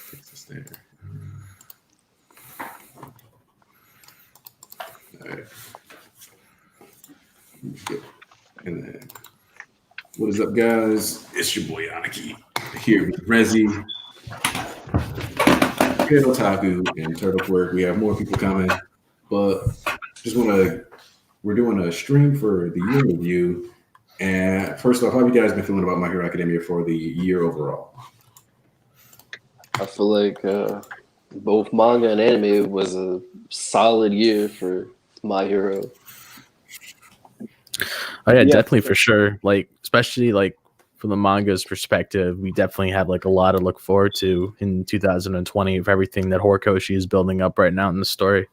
Fix this there. All right. And then, what is up, guys? It's your boy Aniki here with Wrezzy, Otaku, and Turtlequirk. We have more people coming, but we're doing a stream for the year review. And first off, how have you guys been feeling about My Hero Academia for the year overall? I feel like both manga and anime was a solid year for My Hero. Oh yeah, definitely for sure. Like especially like from the manga's perspective, we definitely have like a lot to look forward to in 2020 of everything that Horikoshi is building up right now in the story.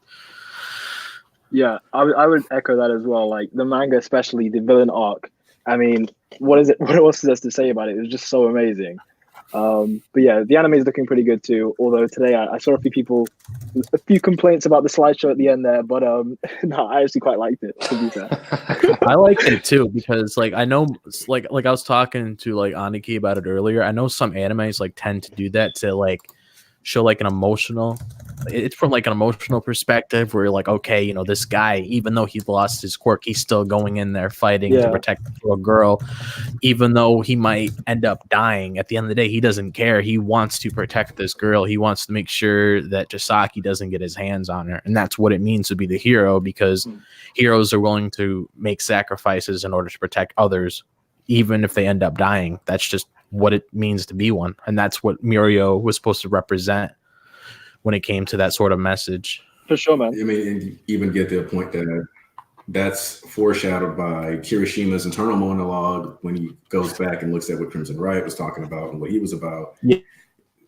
Yeah, I would echo that as well. Like the manga, especially the villain arc. I mean, what else is there to say about it? It was just so amazing. But yeah, the anime is looking pretty good too. Although today I saw a few complaints about the slideshow at the end there, but no, I actually quite liked it. To be fair, I liked it too because like I know like I was talking to like Aniki about it earlier. I know some animes like tend to do that to like show like an emotional. It's from like an emotional perspective where you're like, okay, you know, this guy, even though he lost his quirk, he's still going in there fighting to protect the little girl, even though he might end up dying. At the end of the day, he doesn't care. He wants to protect this girl. He wants to make sure that Chisaki doesn't get his hands on her. And that's what it means to be the hero, because heroes are willing to make sacrifices in order to protect others, even if they end up dying. That's just what it means to be one. And that's what Mirio was supposed to represent when it came to that sort of message. For sure, man. I mean, and even get to a point that's foreshadowed by Kirishima's internal monologue when he goes back and looks at what Crimson Riot was talking about and what he was about. Yeah.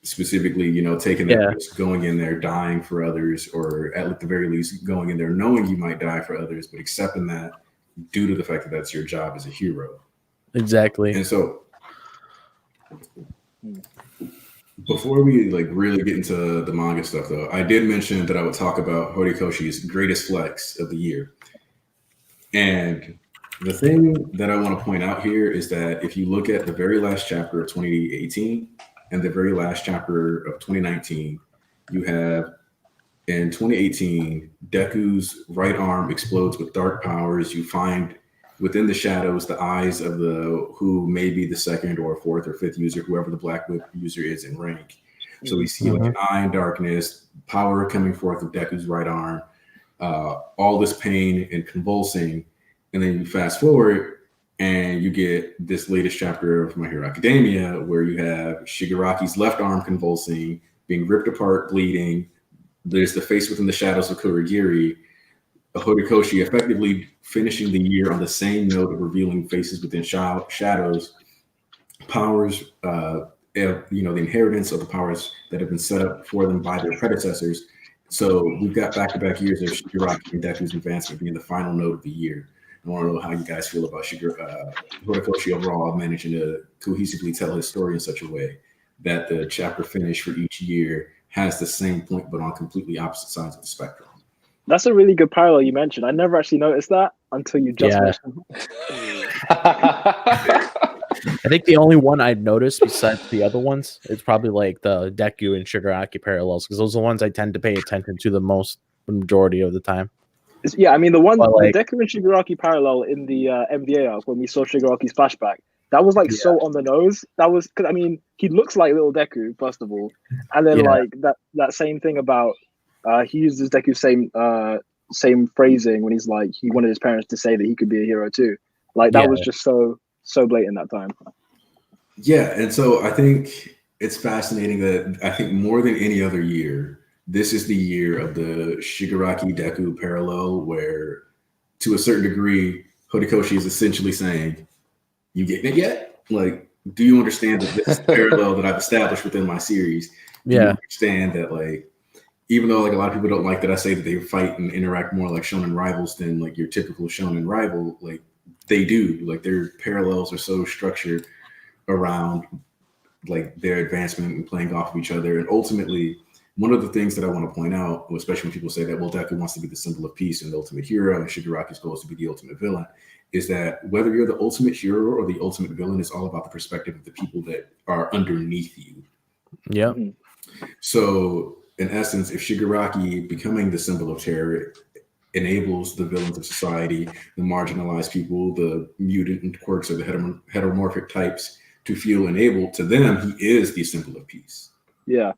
Specifically, you know, taking that risk, going in there, dying for others, or at the very least going in there knowing you might die for others, but accepting that due to the fact that that's your job as a hero. Exactly. And so before we like really get into the manga stuff, though, I did mention that I would talk about Horikoshi's greatest flex of the year. And the thing that I want to point out here is that if you look at the very last chapter of 2018 and the very last chapter of 2019, you have in 2018, Deku's right arm explodes with dark powers. You find within the shadows the eyes of who may be the second or fourth or fifth user, whoever the Black Whip user is in rank. So we see like an eye in darkness, power coming forth of Deku's right arm, all this pain and convulsing. And then you fast forward and you get this latest chapter of My Hero Academia where you have Shigaraki's left arm convulsing, being ripped apart, bleeding. There's the face within the shadows of Kurogiri. Horikoshi effectively finishing the year on the same note of revealing faces within shadows, powers, the inheritance of the powers that have been set up for them by their predecessors. So we've got back-to-back years of Shigaraki and Deku's advancement being the final note of the year. I want to know how you guys feel about Horikoshi overall managing to cohesively tell his story in such a way that the chapter finish for each year has the same point, but on completely opposite sides of the spectrum. That's a really good parallel you mentioned. I never actually noticed that until you just mentioned I think the only one I'd noticed besides the other ones is probably like the Deku and Shigaraki parallels, because those are the ones I tend to pay attention to the most, the majority of the time. Yeah, I mean the like, Deku and Shigaraki parallel in the MVA arc when we saw Shigaraki's flashback, that was like so on the nose. That was because I mean he looks like little Deku first of all, and then like that same thing about he uses Deku's same phrasing when he's like he wanted his parents to say that he could be a hero too. Like that was just so blatant that time. Yeah, and so I think it's fascinating that I think more than any other year, this is the year of the Shigaraki Deku parallel, where to a certain degree, Horikoshi is essentially saying, "You getting it yet? Like, do you understand that this is the parallel that I've established within my series? Do you understand that like." Even though like a lot of people don't like that I say that they fight and interact more like shonen rivals than like your typical shonen rival, like they do. Like their parallels are so structured around like their advancement and playing off of each other. And ultimately, one of the things that I want to point out, especially when people say that, well, Deku wants to be the symbol of peace and the ultimate hero, and Shigaraki's goal is to be the ultimate villain, is that whether you're the ultimate hero or the ultimate villain, is all about the perspective of the people that are underneath you. Yeah. So in essence, if Shigaraki becoming the symbol of terror enables the villains of society, the marginalized people, the mutant quirks or the heteromorphic types to feel enabled, to them, he is the symbol of peace. Yeah.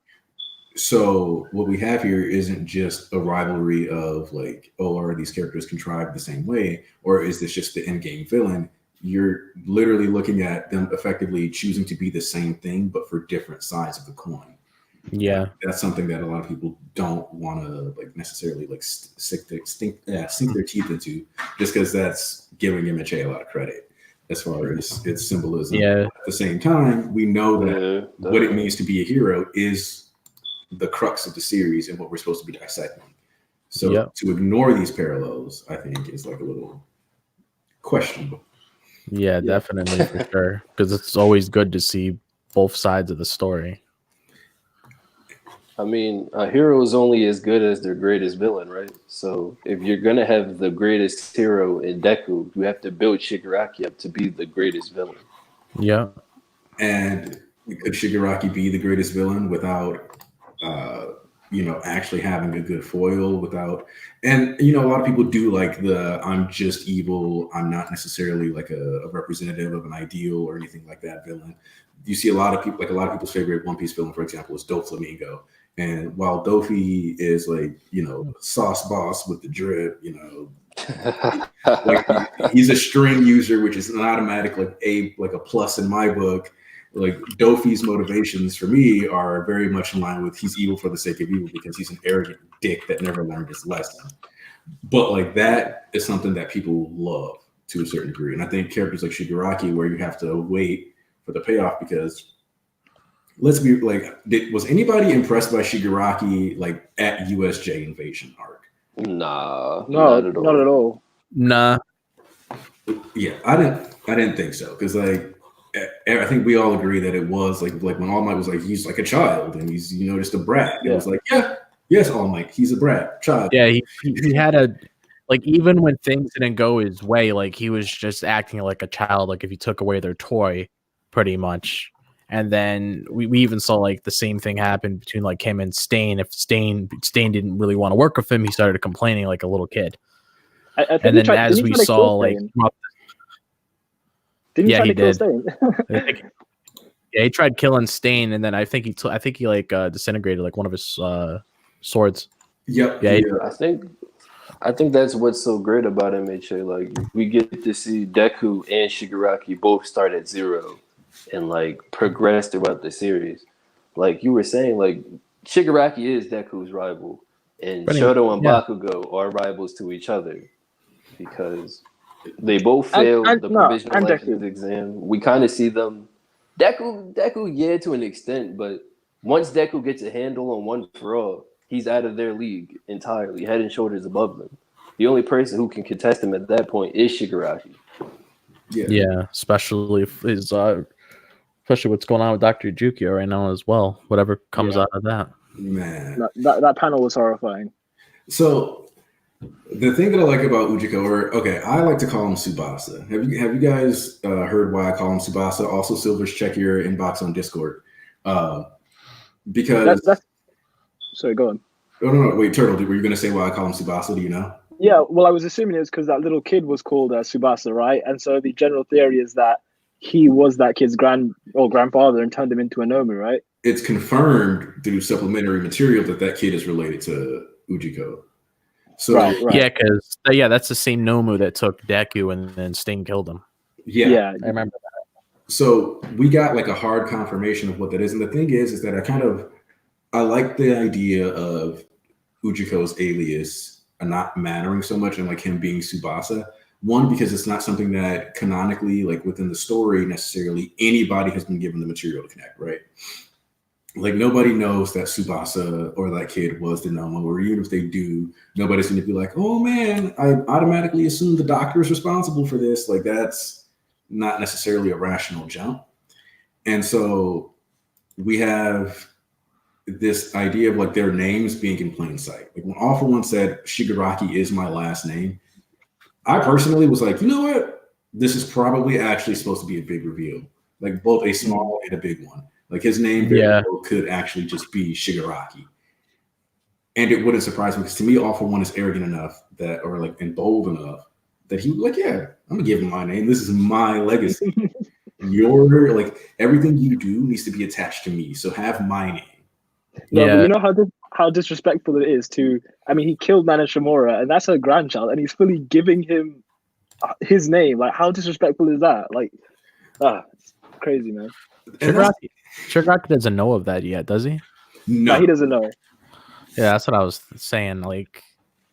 So what we have here isn't just a rivalry of like, oh, are these characters contrived the same way, or is this just the in-game villain? You're literally looking at them effectively choosing to be the same thing, but for different sides of the coin. Yeah, That's something that a lot of people don't want to like necessarily like sink their teeth into, just because that's giving MHA a lot of credit as far as its symbolism. Yeah. At the same time, we know that Yeah, what it means to be a hero is the crux of the series and what we're supposed to be dissecting. So to ignore these parallels, I think, is like a little questionable. Yeah, definitely for sure. Because it's always good to see both sides of the story. I mean, a hero is only as good as their greatest villain, right? So if you're gonna have the greatest hero in Deku, you have to build Shigaraki up to be the greatest villain. Yeah. And could Shigaraki be the greatest villain without actually having a good foil, without, and a lot of people do like the I'm just evil, I'm not necessarily like a representative of an ideal or anything like that villain. You see a lot of people, like a lot of people's favorite One Piece villain, for example, is Doflamingo. And while Dofi is like, sauce boss with the drip, like he's a string user, which is an automatic like a plus in my book. Like Dofi's motivations for me are very much in line with he's evil for the sake of evil because he's an arrogant dick that never learned his lesson. But like that is something that people love to a certain degree. And I think characters like Shigaraki, where you have to wait for the payoff, because let's be like, was anybody impressed by Shigaraki like at USJ Invasion arc? Nah, not at all. Nah. Yeah, I didn't think so, because like I think we all agree that it was like when All Might was like he's like a child and he's just a brat. It was like yes, All Might, he's a brat child. Yeah, he had a like, even when things didn't go his way, like he was just acting like a child. Like if you took away their toy, pretty much. And then we even saw like the same thing happen between like him and Stain. If Stain didn't really want to work with him, he started complaining like a little kid. I think and then as we saw, like, he did. Stain? Yeah, he tried killing Stain, and then I think he disintegrated like one of his swords. Yep. Yeah. I think that's what's so great about MHA. Like we get to see Deku and Shigaraki both start at zero and like progress throughout the series. Like you were saying, like Shigaraki is Deku's rival, and Shoto and Bakugo are rivals to each other because they both failed the provisional elections exam. We kind of see them. Deku, yeah, to an extent, but once Deku gets a handle on One for All, he's out of their league entirely, head and shoulders above them. The only person who can contest him at that point is Shigaraki. Yeah, especially what's going on with Dr. Jukio right now as well. Whatever comes out of that. Man, that panel was horrifying. So the thing that I like about Ujiko, I like to call him Tsubasa. Have you guys heard why I call him Tsubasa? Also, Silvers, check your inbox on Discord. Because that's sorry, go on. Oh no, wait, Turtle, were you going to say why I call him Tsubasa? Do you know? Yeah, well, I was assuming it was because that little kid was called Tsubasa, right? And so the general theory is that he was that kid's grandfather and turned him into a Nomu, right? It's confirmed through supplementary material that kid is related to Ujiko. So right. Yeah, because that's the same Nomu that took Deku and then Sting killed him. Yeah, I remember that. So we got like a hard confirmation of what that is, and the thing is that I like the idea of Ujiko's alias not mattering so much and like him being Tsubasa. One, because it's not something that canonically, like within the story, necessarily anybody has been given the material to connect, right? Like nobody knows that Tsubasa or that kid was the Nomu, or even if they do, nobody's going to be like, oh man, I automatically assume the doctor is responsible for this. Like that's not necessarily a rational jump. And so we have this idea of like their names being in plain sight. Like when All For One said Shigaraki is my last name, I personally was like, you know what? This is probably actually supposed to be a big reveal, like both a small and a big one. Like his name very well could actually just be Shigaraki. And it wouldn't surprise me because to me, All For One is arrogant enough that, or like, and bold enough that he would like, yeah, I'm gonna give him my name. This is my legacy. Your like everything you do needs to be attached to me. So have my name. No, but you know how disrespectful it is to. I mean, he killed Nana Shimura, and that's her grandchild, and he's fully giving him his name. Like, how disrespectful is that? Like, it's crazy, man. Shigaraki doesn't know of that yet, does he? No, he doesn't know. Yeah, that's what I was saying. Like,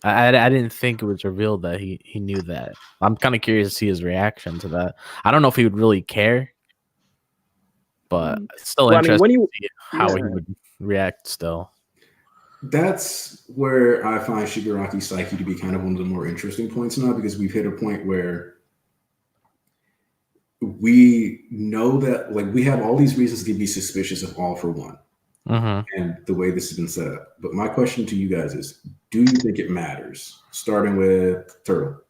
I didn't think it was revealed that he knew that. I'm kind of curious to see his reaction to that. I don't know if he would really care, but it's still interesting to see how he would react still. That's where I find Shigaraki's psyche to be kind of one of the more interesting points now, because we've hit a point where we know that like we have all these reasons to be suspicious of All For One. And the way this has been set up. But my question to you guys is, do you think it matters? Starting with Turtle.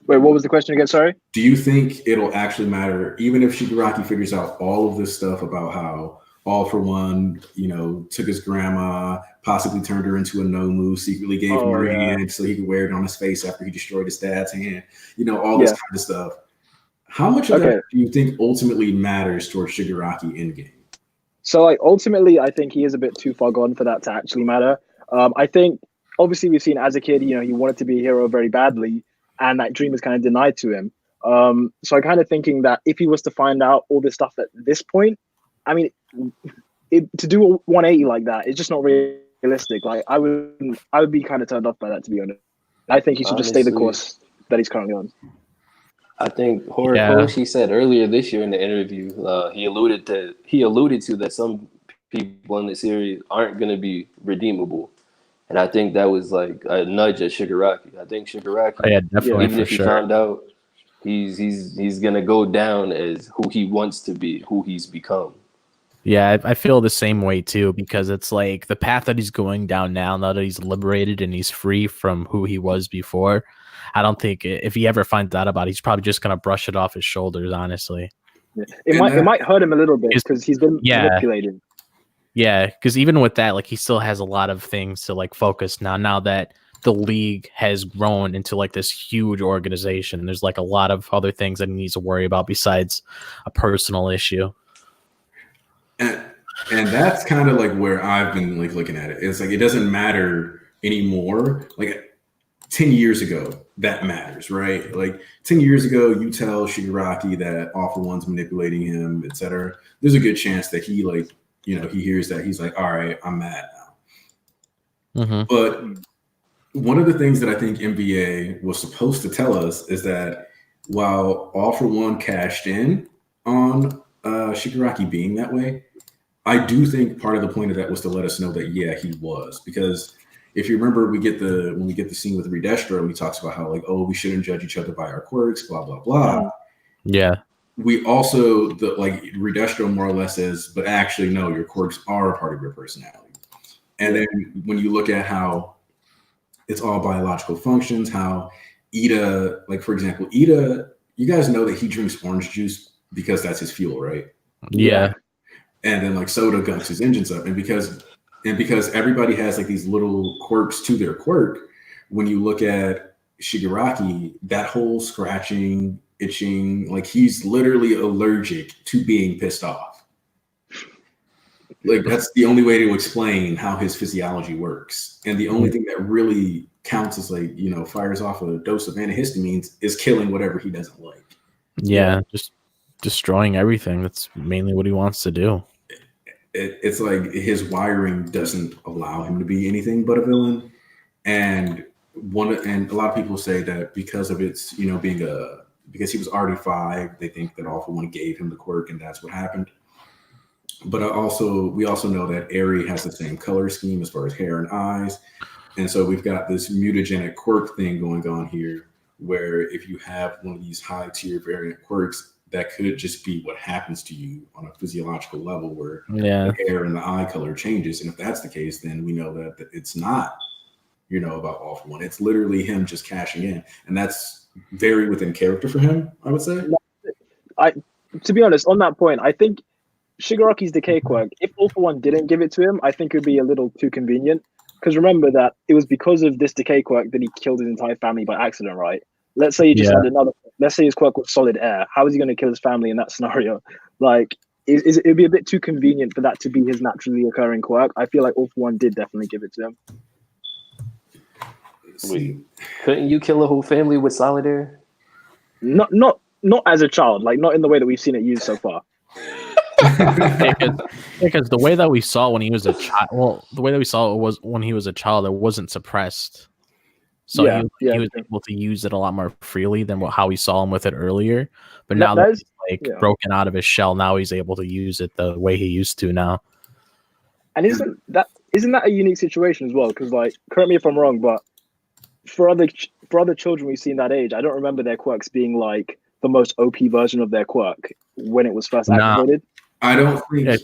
Wait, what was the question again? Sorry? Do you think it'll actually matter, even if Shigaraki figures out all of this stuff about how All For One, you know, took his grandma, possibly turned her into a Nomu, secretly gave him her hand so he could wear it on his face after he destroyed his dad's hand, you know, all this kind of stuff. How much of that do you think ultimately matters towards Shigaraki in game? So, like, ultimately, I think he is a bit too far gone for that to actually matter. I think, obviously, we've seen as a kid, you know, he wanted to be a hero very badly, and that dream is kind of denied to him. So I'm kind of thinking that if he was to find out all this stuff at this point, I mean, to do a 180 like that, it's just not realistic. Like, I would be kind of turned off by that, to be honest. I think he should just stay the course that he's currently on. I think Horikoshi said earlier this year in the interview, he alluded to that some people in the series aren't going to be redeemable, and I think that was like a nudge at Shigaraki. I think Shigaraki, definitely, even if he found out, he's going to go down as who he wants to be, who he's become. Yeah, I feel the same way too, because it's like the path that he's going down now that he's liberated and he's free from who he was before. I don't think if he ever finds out about it, he's probably just going to brush it off his shoulders, honestly. It might hurt him a little bit because he's been manipulated. Yeah, because even with that, like, he still has a lot of things to like focus now that the league has grown into like this huge organization. There's like a lot of other things that he needs to worry about besides a personal issue. And that's kind of like where I've been like looking at it. It's like it doesn't matter anymore. Like 10 years ago, that matters, right? Like 10 years ago, you tell Shigaraki that All For One's manipulating him, etc. There's a good chance that he like, you know, he hears that, he's like, all right, I'm mad now. But one of the things that I think NBA was supposed to tell us is that while All For One cashed in on Shigaraki being that way, I do think part of the point of that was to let us know that, yeah, he was. Because if you remember, when we get the scene with Redestro, and he talks about how like, oh, we shouldn't judge each other by our quirks, blah, blah, blah. Yeah. We also, like Redestro more or less says, but actually, no, your quirks are a part of your personality. And then when you look at how it's all biological functions, how Ida, like for example, Ida, you guys know that he drinks orange juice because that's his fuel, right? Yeah. And then like soda gunks his engines up. And because everybody has like these little quirks to their quirk, when you look at Shigaraki, that whole scratching, itching, like he's literally allergic to being pissed off. Like that's the only way to explain how his physiology works. And the only thing that really counts as like, you know, fires off a dose of antihistamines is killing whatever he doesn't like. Yeah, just destroying everything. That's mainly what he wants to do. It's like his wiring doesn't allow him to be anything but a villain. And a lot of people say that because of its, you know, because he was already 5, they think that All For One gave him the quirk and that's what happened. But we also know that Eri has the same color scheme as far as hair and eyes. And so we've got this mutagenic quirk thing going on here, where if you have one of these high tier variant quirks, that could just be what happens to you on a physiological level, where the hair and the eye color changes. And if that's the case, then we know that it's not, you know, about All For One. It's literally him just cashing in. And that's very within character for him, I would say. To be honest, on that point, I think Shigaraki's decay quirk, if All For One didn't give it to him, I think it would be a little too convenient. Because remember that it was because of this decay quirk that he killed his entire family by accident, right? Let's say he just had another. Let's say his quirk was solid air. How is he going to kill his family in that scenario? Like, it'd be a bit too convenient for that to be his naturally occurring quirk. I feel like All For One did definitely give it to him. Wait, couldn't you kill a whole family with solid air? Not as a child, like not in the way that we've seen it used so far. Because the way that we saw when he was a child, the way that we saw it was when he was a child, it wasn't suppressed. So he was able to use it a lot more freely than how we saw him with it earlier. But now that he's broken out of his shell, now he's able to use it the way he used to now. And isn't that a unique situation as well? Because like, correct me if I'm wrong, but for other children we've seen that age, I don't remember their quirks being like the most OP version of their quirk when it was first activated. I don't think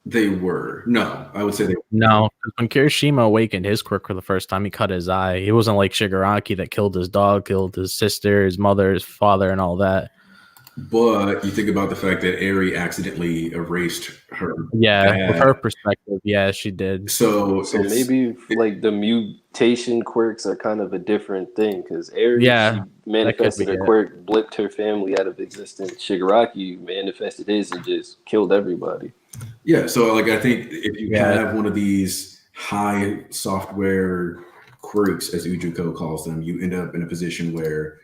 they were. No, I would say they were. No, when Kirishima awakened his quirk for the first time, he cut his eye. He wasn't like Shigaraki that killed his dog, killed his sister, his mother, his father, and all that. But you think about the fact that Eri accidentally erased her. Yeah, with her perspective, yeah, she did. So maybe like the mutation quirks are kind of a different thing because Eri she manifested her quirk, blipped her family out of existence. Shigaraki manifested his and just killed everybody. Yeah, so like I think if you have one of these high software quirks, as Ujuko calls them, you end up in a position where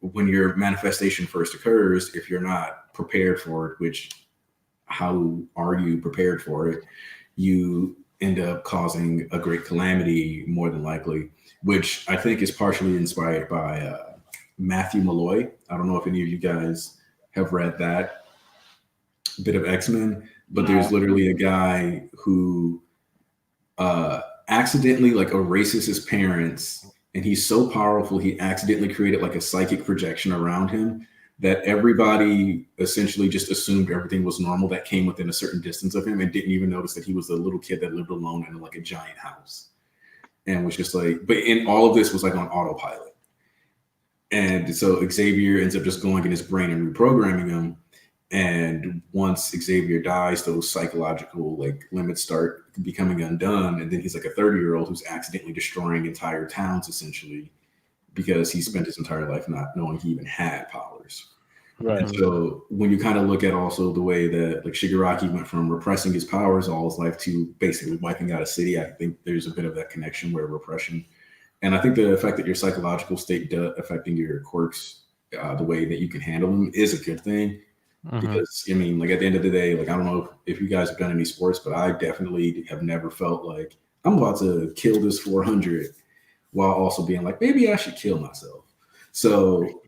when your manifestation first occurs, if you're not prepared for it, which how are you prepared for it, you end up causing a great calamity more than likely, which I think is partially inspired by Matthew Malloy. I don't know if any of you guys have read that bit of X-Men, but there's literally a guy who accidentally like erases his parents. And he's so powerful, he accidentally created like a psychic projection around him that everybody essentially just assumed everything was normal that came within a certain distance of him and didn't even notice that he was a little kid that lived alone in like a giant house. And was just like, but in all of this was like on autopilot. And so Xavier ends up just going in his brain and reprogramming him. And once Xavier dies, those psychological like limits start becoming undone. And then he's like a 30-year-old who's accidentally destroying entire towns essentially because he spent his entire life not knowing he even had powers. Right. And so when you kind of look at also the way that like Shigaraki went from repressing his powers all his life to basically wiping out a city, I think there's a bit of that connection where repression. And I think the fact that your psychological state affecting your quirks, the way that you can handle them is a good thing. Because I mean, like at the end of the day, like I don't know if you guys have done any sports, but I definitely have never felt like I'm about to kill this 400 while also being like, maybe I should kill myself. So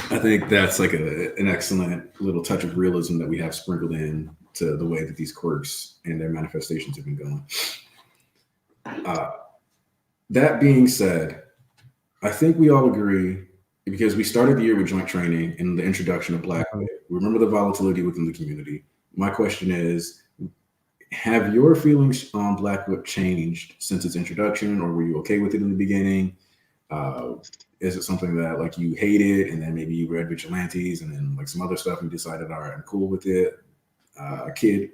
I think that's like an excellent little touch of realism that we have sprinkled in to the way that these quirks and their manifestations have been going. That being said, I think we all agree, because we started the year with joint training and the introduction of Black Whip. Remember the volatility within the community. My question is, have your feelings on Black Whip changed since its introduction, or were you okay with it in the beginning? Is it something that like you hated and then maybe you read Vigilantes and then like some other stuff and decided, all right, I'm cool with it? Kid?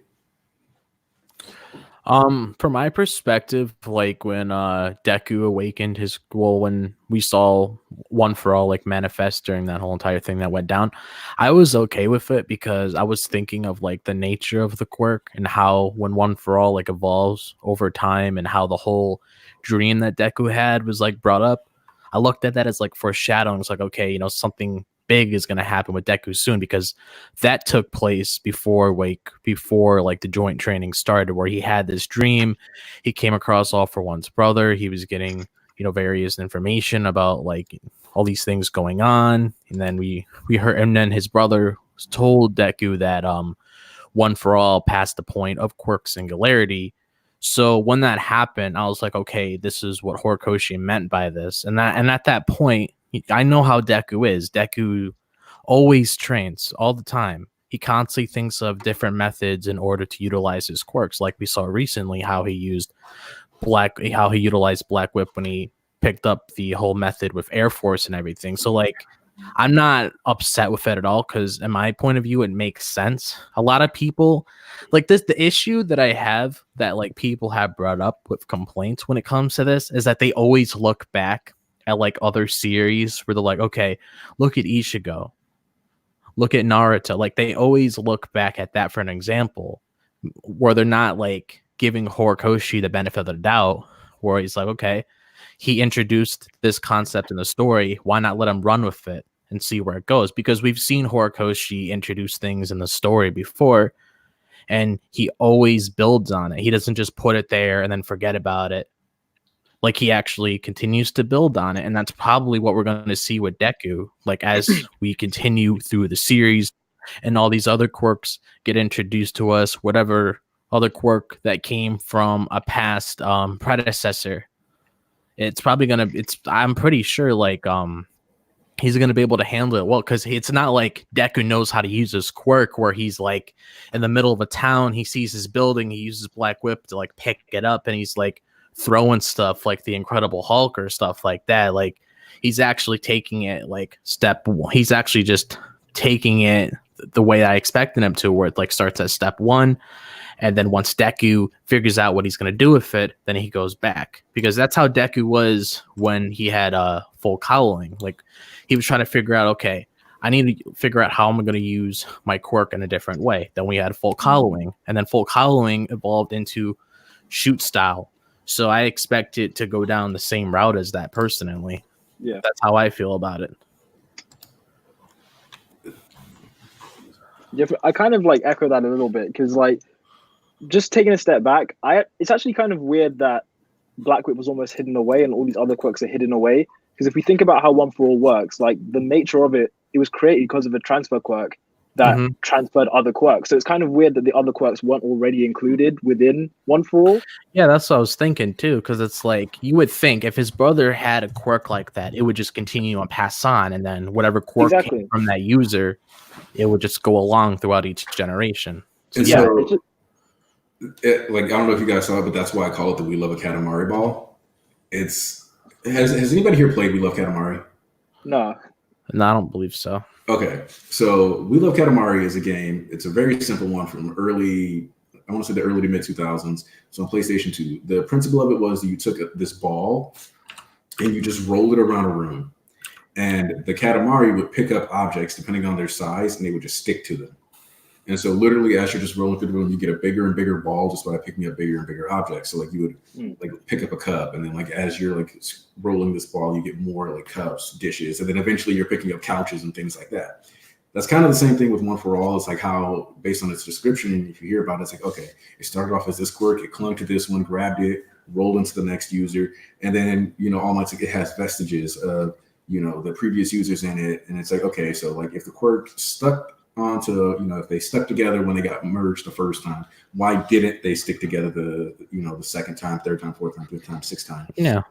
From my perspective, like when Deku awakened when we saw One for All like manifest during that whole entire thing that went down, I was okay with it because I was thinking of like the nature of the quirk and how when One for All like evolves over time and how the whole dream that Deku had was like brought up. I looked at that as like foreshadowing. It's like, okay, something big is going to happen with Deku soon, because that took place before the joint training started, where he had this dream. He came across All For One's brother. He was getting various information about like all these things going on, and then we heard, and then his brother told Deku that One For All passed the point of quirk singularity. So when that happened, I was like, okay, this is what Horikoshi meant by this. And at that point, I know how Deku is. Deku always trains all the time. He constantly thinks of different methods in order to utilize his quirks. Like we saw recently how he utilized Black Whip when he picked up the whole method with Air Force and everything. So like I'm not upset with it at all because, in my point of view, it makes sense. A lot of people like this. The issue that I have that like people have brought up with complaints when it comes to this is that they always look back at like other series where they're like, okay, look at Ichigo, look at Naruto. Like they always look back at that for an example where they're not like giving Horikoshi the benefit of the doubt, where he's like, okay, he introduced this concept in the story. Why not let him run with it and see where it goes? Because we've seen Horikoshi introduce things in the story before, and he always builds on it. He doesn't just put it there and then forget about it. Like he actually continues to build on it, and that's probably what we're going to see with Deku. Like as we continue through the series, and all these other quirks get introduced to us, whatever other quirk that came from a past predecessor, it's probably gonna. I'm pretty sure like he's gonna be able to handle it well because it's not like Deku knows how to use his quirk where he's like in the middle of a town, he sees his building, he uses Black Whip to like pick it up, and he's like throwing stuff like the Incredible Hulk or stuff like that. Like he's actually taking it like step one. He's actually just taking it the way I expected him to, where it like starts at step one, and then once Deku figures out what he's going to do with it, then he goes back, because that's how Deku was when he had full cowling. Like he was trying to figure out, okay, I need to figure out how I'm going to use my quirk in a different way. Then we had full cowling, and then full cowling evolved into shoot style. So I expect it to go down the same route as that personally. Yeah, That's how I feel about it. yeah. I kind of like echo that a little bit because like just taking a step back, it's actually kind of weird that Black Whip was almost hidden away and all these other quirks are hidden away. Because if we think about how One for All works, like the nature of it, it was created because of a transfer quirk that transferred other quirks. So it's kind of weird that the other quirks weren't already included within One for All. Yeah, that's what I was thinking too, because it's like you would think if his brother had a quirk like that, it would just continue and pass on, and then whatever quirk came from that user, it would just go along throughout each generation. So, and yeah. so, like I don't know if you guys saw it, but that's why I call it the We Love a Katamari ball. Has anybody here played We Love Katamari? No, I don't believe so. Okay, so We Love Katamari is a game. It's a very simple one from early, I want to say the early to mid 2000s. So on PlayStation 2, the principle of it was that you took this ball and you just rolled it around a room, and the Katamari would pick up objects depending on their size, and they would just stick to them. And so literally as you're just rolling through the room, you get a bigger and bigger ball just by picking up bigger and bigger objects. So like you would like pick up a cup, and then like as you're like rolling this ball, you get more like cups, dishes, and then eventually you're picking up couches and things like that. That's kind of the same thing with One for All. It's like how, based on its description, and if you hear about it, it's like, okay, it started off as this quirk, it clung to this one, grabbed it, rolled into the next user, and then, you know, almost it has vestiges of, you know, the previous users in it. And it's like, okay, so like if the quirk stuck onto, you know, if they stuck together when they got merged the first time, why didn't they stick together the second time, third time, fourth time, fifth time, sixth time? Yeah.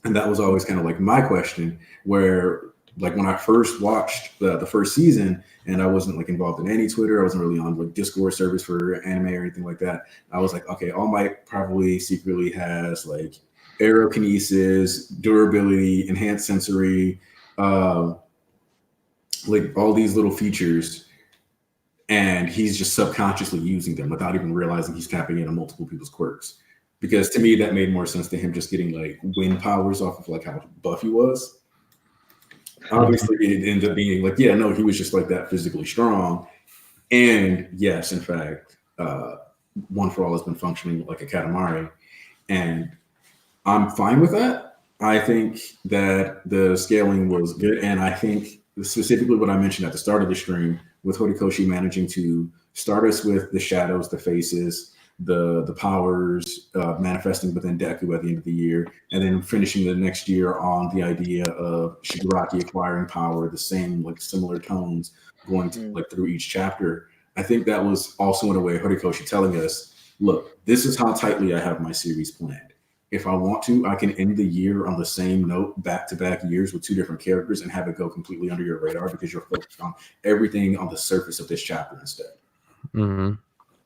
And that was always kind of like my question, where like when I first watched the first season and I wasn't like involved in any Twitter, I wasn't really on like Discord service for anime or anything like that. I was like, okay, All Might probably secretly has like aerokinesis, durability, enhanced sensory, like all these little features, and he's just subconsciously using them without even realizing he's tapping into multiple people's quirks. Because to me, that made more sense to him just getting like wind powers off of like how buff he was. Obviously, it ended up being like, yeah, no, he was just like that physically strong. And yes, in fact, One for All has been functioning like a Katamari. And I'm fine with that. I think that the scaling was good. And I think specifically what I mentioned at the start of the stream with Horikoshi managing to start us with the shadows, the faces, the powers manifesting within Deku at the end of the year, and then finishing the next year on the idea of Shigaraki acquiring power, the same like similar tones going to, like through each chapter. I think that was also in a way Horikoshi telling us, look, this is how tightly I have my series planned. If I want to, I can end the year on the same note, back-to-back years with two different characters and have it go completely under your radar because you're focused on everything on the surface of this chapter instead.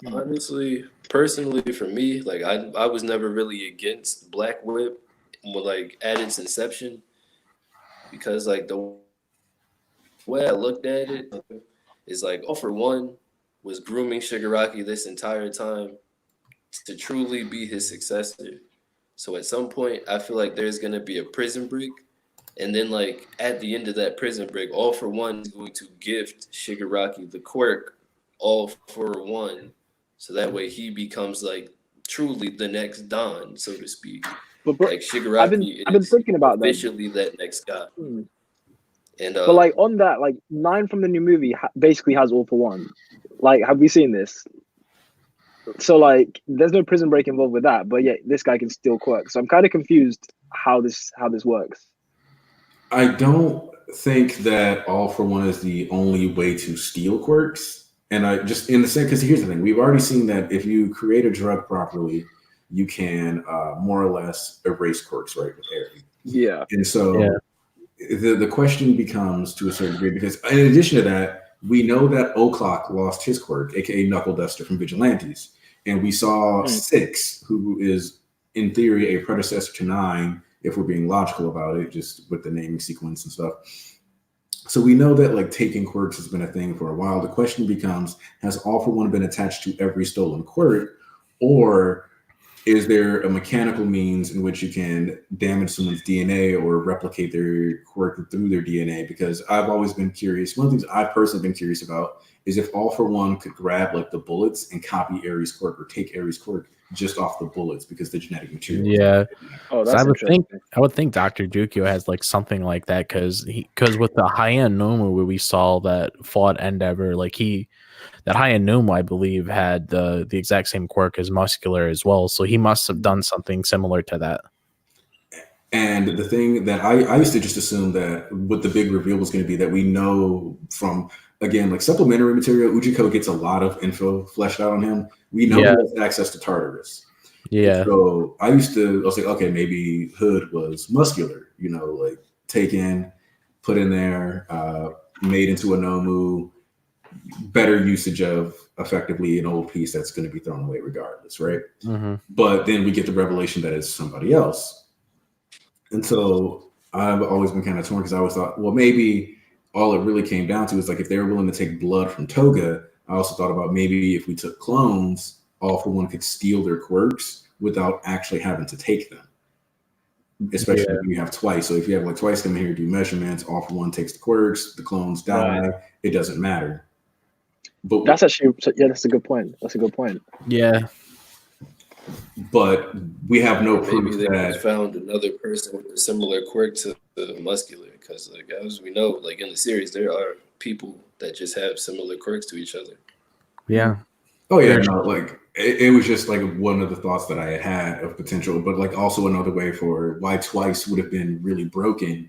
Honestly, personally, for me, like I was never really against Black Whip, like at its inception, because like the way I looked at it is like, All for One was grooming Shigaraki this entire time to truly be his successor. So at some point, I feel like there's gonna be a prison break, and then like at the end of that prison break, All for One is going to gift Shigaraki the quirk, All for One, so that way he becomes like truly the next Don, so to speak. But bro, Like Shigaraki I've been is thinking about that. officially that next guy. And But like on that, like 9 from the new movie basically has All for One. Like, have we seen this? So like, there's no prison break involved with that, but yeah, this guy can steal quirks. So I'm kind of confused how this works. I don't think that All for One is the only way to steal quirks. And I just in the same because here's the thing: we've already seen that if you create a drug properly, you can more or less erase quirks, right, with air. Yeah. And so the question becomes to a certain degree because in addition to that, we know that O'Clock lost his quirk, aka Knuckle Duster from Vigilantes, and we saw 6, who is in theory a predecessor to 9, if we're being logical about it, just with the naming sequence and stuff. So we know that like taking quirks has been a thing for a while. The question becomes: has All for One been attached to every stolen quirk, or is there a mechanical means in which you can damage someone's DNA or replicate their quirk through their DNA? Because I've always been curious. One of the things I've personally been curious about is if All for One could grab like the bullets and copy Ares' quirk or take Ares' quirk just off the bullets because the genetic material. Yeah. Oh, So that's I would think Dr. Dukio has like something like that because with the high-end Nomu where we saw that fought Endeavor, like that high-end Nomu, I believe, had the exact same quirk as Muscular as well. So he must have done something similar to that. And the thing that I used to just assume that what the big reveal was going to be that we know from, again, like supplementary material, Ujiko gets a lot of info fleshed out on him. We know he has access to Tartarus. Yeah. So I was like, okay, maybe Hood was Muscular, like taken, put in there, made into a Nomu, better usage of effectively an old piece that's going to be thrown away regardless, right? Mm-hmm. But then we get the revelation that it's somebody else. And so I've always been kind of torn because I always thought, well, maybe all it really came down to is like if they were willing to take blood from Toga, I also thought about maybe if we took clones, All for One could steal their quirks without actually having to take them. Especially when you have twice. So if you have like twice come here to do measurements, All for One takes the quirks, the clones die, it doesn't matter. But that's actually that's a good point. That's a good point. Yeah. But we have no proof maybe they that found another person with a similar quirk to the Muscular, because like as we know, like in the series, there are people that just have similar quirks to each other. Yeah. Oh yeah, no, like it was just like one of the thoughts that I had of potential, but like also another way for why twice would have been really broken,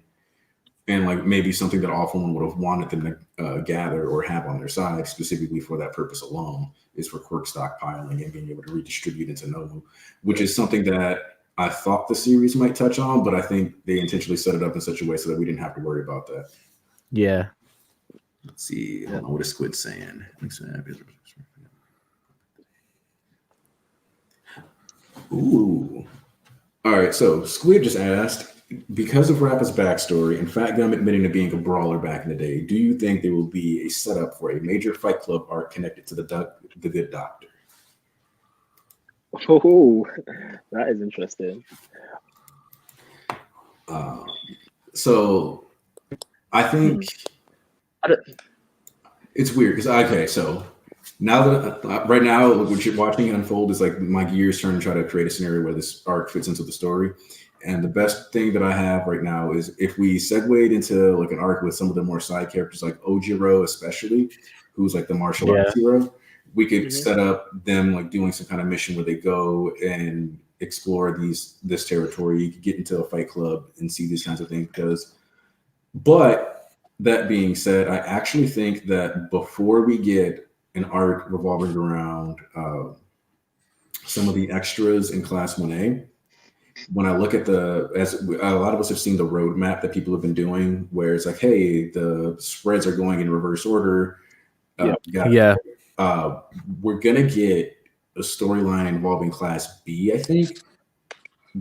and like maybe something that All for One would have wanted them to gather or have on their side specifically for that purpose alone is for quirk stockpiling and being able to redistribute into Nomu, which is something that I thought the series might touch on, but I think they intentionally set it up in such a way so that we didn't have to worry about that. Yeah. Let's see. Hold on, what is Squid saying? Ooh. All right, so Squid just asked, because of Rappa's backstory and Fat Gum admitting to being a brawler back in the day, do you think there will be a setup for a major Fight Club arc connected to the Good Doctor? Oh, that is interesting. So I think it's weird because so now that right now what you're watching it unfold is like my gears trying to try to create a scenario where this arc fits into the story. And the best thing that I have right now is if we segued into like an arc with some of the more side characters like Ojiro, especially, who's like the martial arts hero, we could set up them like doing some kind of mission where they go and explore this territory. You could get into a fight club and see these kinds of things. But that being said, I actually think that before we get an arc revolving around some of the extras in Class 1A, when I look at as a lot of us have seen the roadmap that people have been doing, where it's like, hey, the spreads are going in reverse order. We're gonna get a storyline involving Class B, I think,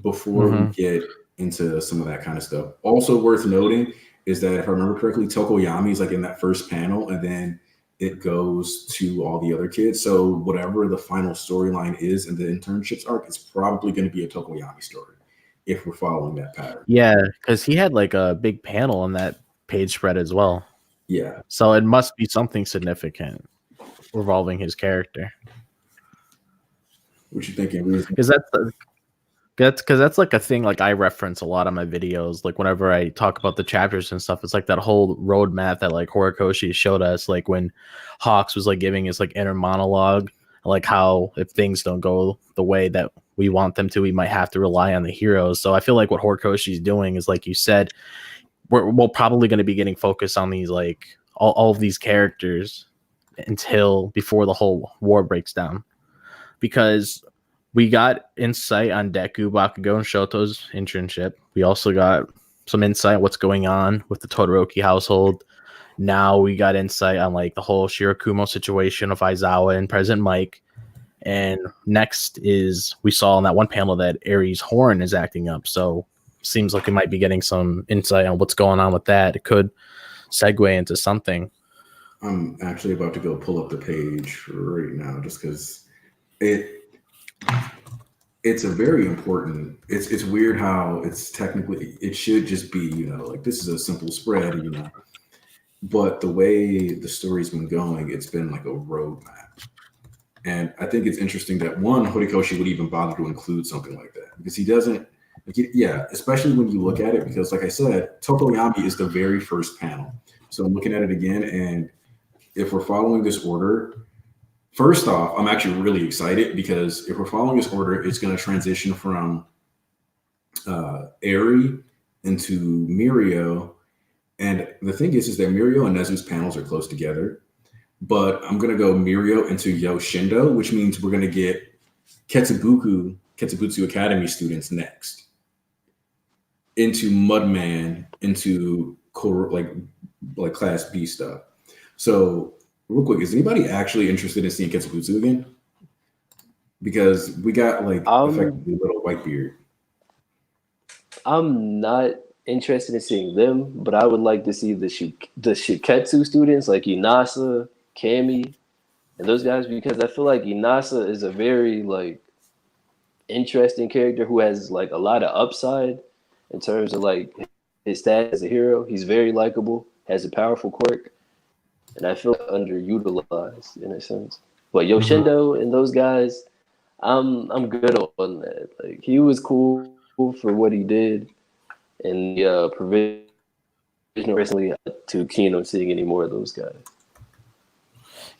before we get into some of that kind of stuff. Also worth noting is that if I remember correctly, Tokoyami is like in that first panel, and then it goes to all the other kids. So whatever the final storyline is in the internships arc, it's probably going to be a Tokoyami story if we're following that pattern. Yeah, because he had like a big panel on that page spread as well. Yeah. So it must be something significant revolving his character. What you thinking? Because that's like a thing like I reference a lot of my videos. Like whenever I talk about the chapters and stuff, it's like that whole roadmap that like Horikoshi showed us. Like when Hawks was like giving his like inner monologue, like how if things don't go the way that we want them to, we might have to rely on the heroes. So I feel like what Horikoshi is doing is, like you said, we're probably going to be getting focused on these like all of these characters until before the whole war breaks down, because we got insight on Deku, Bakugo, and Shoto's internship. We also got some insight on what's going on with the Todoroki household. Now we got insight on like the whole Shirakumo situation of Aizawa and President Mike. And next is we saw in that one panel that Ares Horn is acting up. So seems like we might be getting some insight on what's going on with that. It could segue into something. I'm actually about to go pull up the page right now just because it's a very important. It's weird how it's technically it should just be, like this is a simple spread, but the way the story's been going, it's been like a roadmap. And I think it's interesting that Horikoshi would even bother to include something like that, because he doesn't. Especially when you look at it, because like I said, Tokoyami is the very first panel. So I'm looking at it again, and if we're following this order, first off, I'm actually really excited because if we're following this order, it's going to transition from Eri into Mirio. And the thing is that Mirio and Nezu's panels are close together. But I'm going to go Mirio into Yoshindo, which means we're going to get Ketsubutsu Academy students next. Into Mudman, into like Class B stuff. So real quick, is anybody actually interested in seeing Ketsubutsu again? Because we got like effectively little Whitebeard. I'm not interested in seeing them, but I would like to see the Shiketsu students like Inasa, Kami, and those guys, because I feel like Inasa is a very like interesting character who has like a lot of upside in terms of like his status as a hero. He's very likable, has a powerful quirk, and I feel underutilized in a sense. But Yoshindo and those guys, I'm good on that. Like he was cool for what he did, and the provision recently too keen on seeing any more of those guys.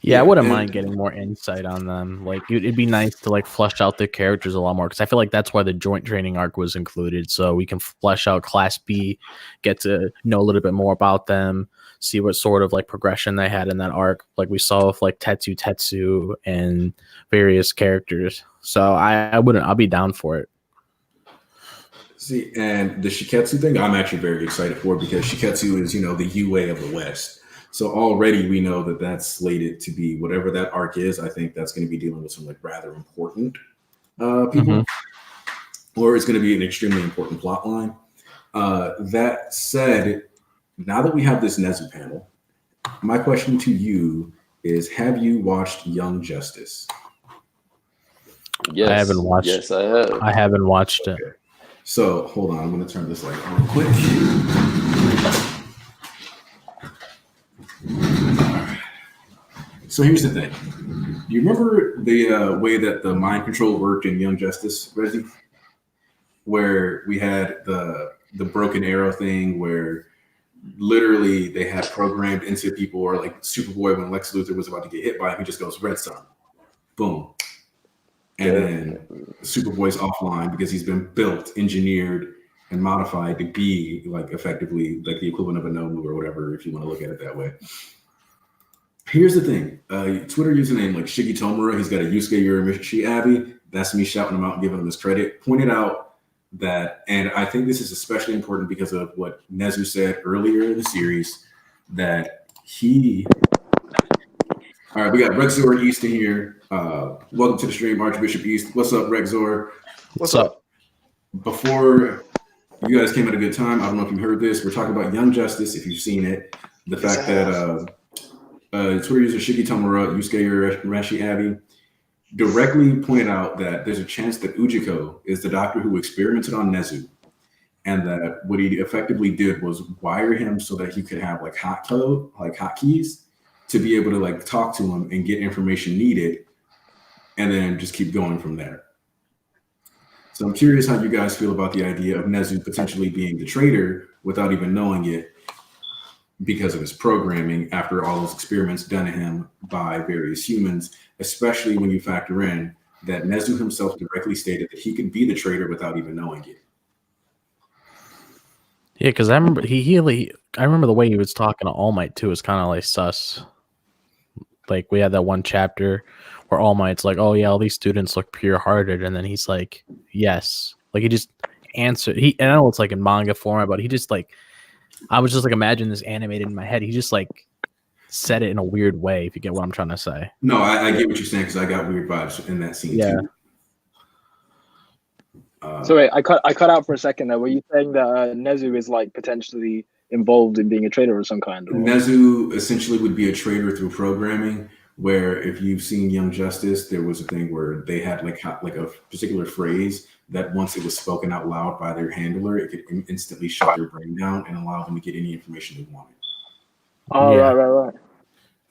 Yeah, I wouldn't mind getting more insight on them. Like, it'd be nice to like flesh out their characters a lot more, because I feel like that's why the joint training arc was included, so we can flesh out Class B, get to know a little bit more about them, see what sort of like progression they had in that arc, like we saw with like Tetsu and various characters. So I'll be down for it. See, and the Shiketsu thing, I'm actually very excited for, because Shiketsu is, the UA of the West. So already we know that that's slated to be whatever that arc is. I think that's going to be dealing with some like rather important people, or it's going to be an extremely important plot line. That said, now that we have this Nezu panel, my question to you is: have you watched Young Justice? Yes, I haven't watched. Yes, I have. I haven't watched it. So hold on, I'm going to turn this light on real quick. So here's the thing. Do you remember the way that the mind control worked in Young Justice, Wrezzy? Where we had the broken arrow thing, where literally they had programmed into people, or like Superboy when Lex Luthor was about to get hit by him, he just goes red sun, boom, and then Superboy's offline because he's been built, engineered, and modified to be like effectively like the equivalent of a Nomu or whatever, if you want to look at it that way. Here's the thing. Twitter username like Shiggy Tomura, he's got a Yusuke Urameshi Abbey. That's me shouting him out and giving him his credit. Pointed out that, and I think this is especially important because of what Nezu said earlier in the series, that he... All right, we got Rexor East in here. Welcome to the stream, Archbishop East. What's up, Rexor? What's up? Before you guys came at a good time. I don't know if you heard this. We're talking about Young Justice. If you've seen it, the fact that Twitter user Shiki Tomura, Yusuke Urashi Abbey, directly pointed out that there's a chance that Ujiko is the doctor who experimented on Nezu, and that what he effectively did was wire him so that he could have like hotkeys to be able to like talk to him and get information needed, and then just keep going from there. So I'm curious how you guys feel about the idea of Nezu potentially being the traitor without even knowing it because of his programming after all those experiments done to him by various humans, especially when you factor in that Nezu himself directly stated that he could be the traitor without even knowing it. Yeah, because I remember I remember the way he was talking to All Might too was kind of like sus. Like we had that one chapter where All Might's like, "Oh yeah, all these students look pure-hearted," and then he's like, "Yes." Like he just answered. And I know it's like in manga form, but he just like, I was just like imagining this animated in my head. He just like said it in a weird way. If you get what I'm trying to say. No, I get what you're saying because I got weird vibes in that scene too. So wait, I cut out for a second there. Were you saying that Nezu is like potentially involved in being a traitor of some kind? Or? Nezu essentially would be a traitor through programming, where if you've seen Young Justice, there was a thing where they had like a particular phrase that once it was spoken out loud by their handler, it could instantly shut their brain down and allow them to get any information they wanted. Oh, yeah. Right.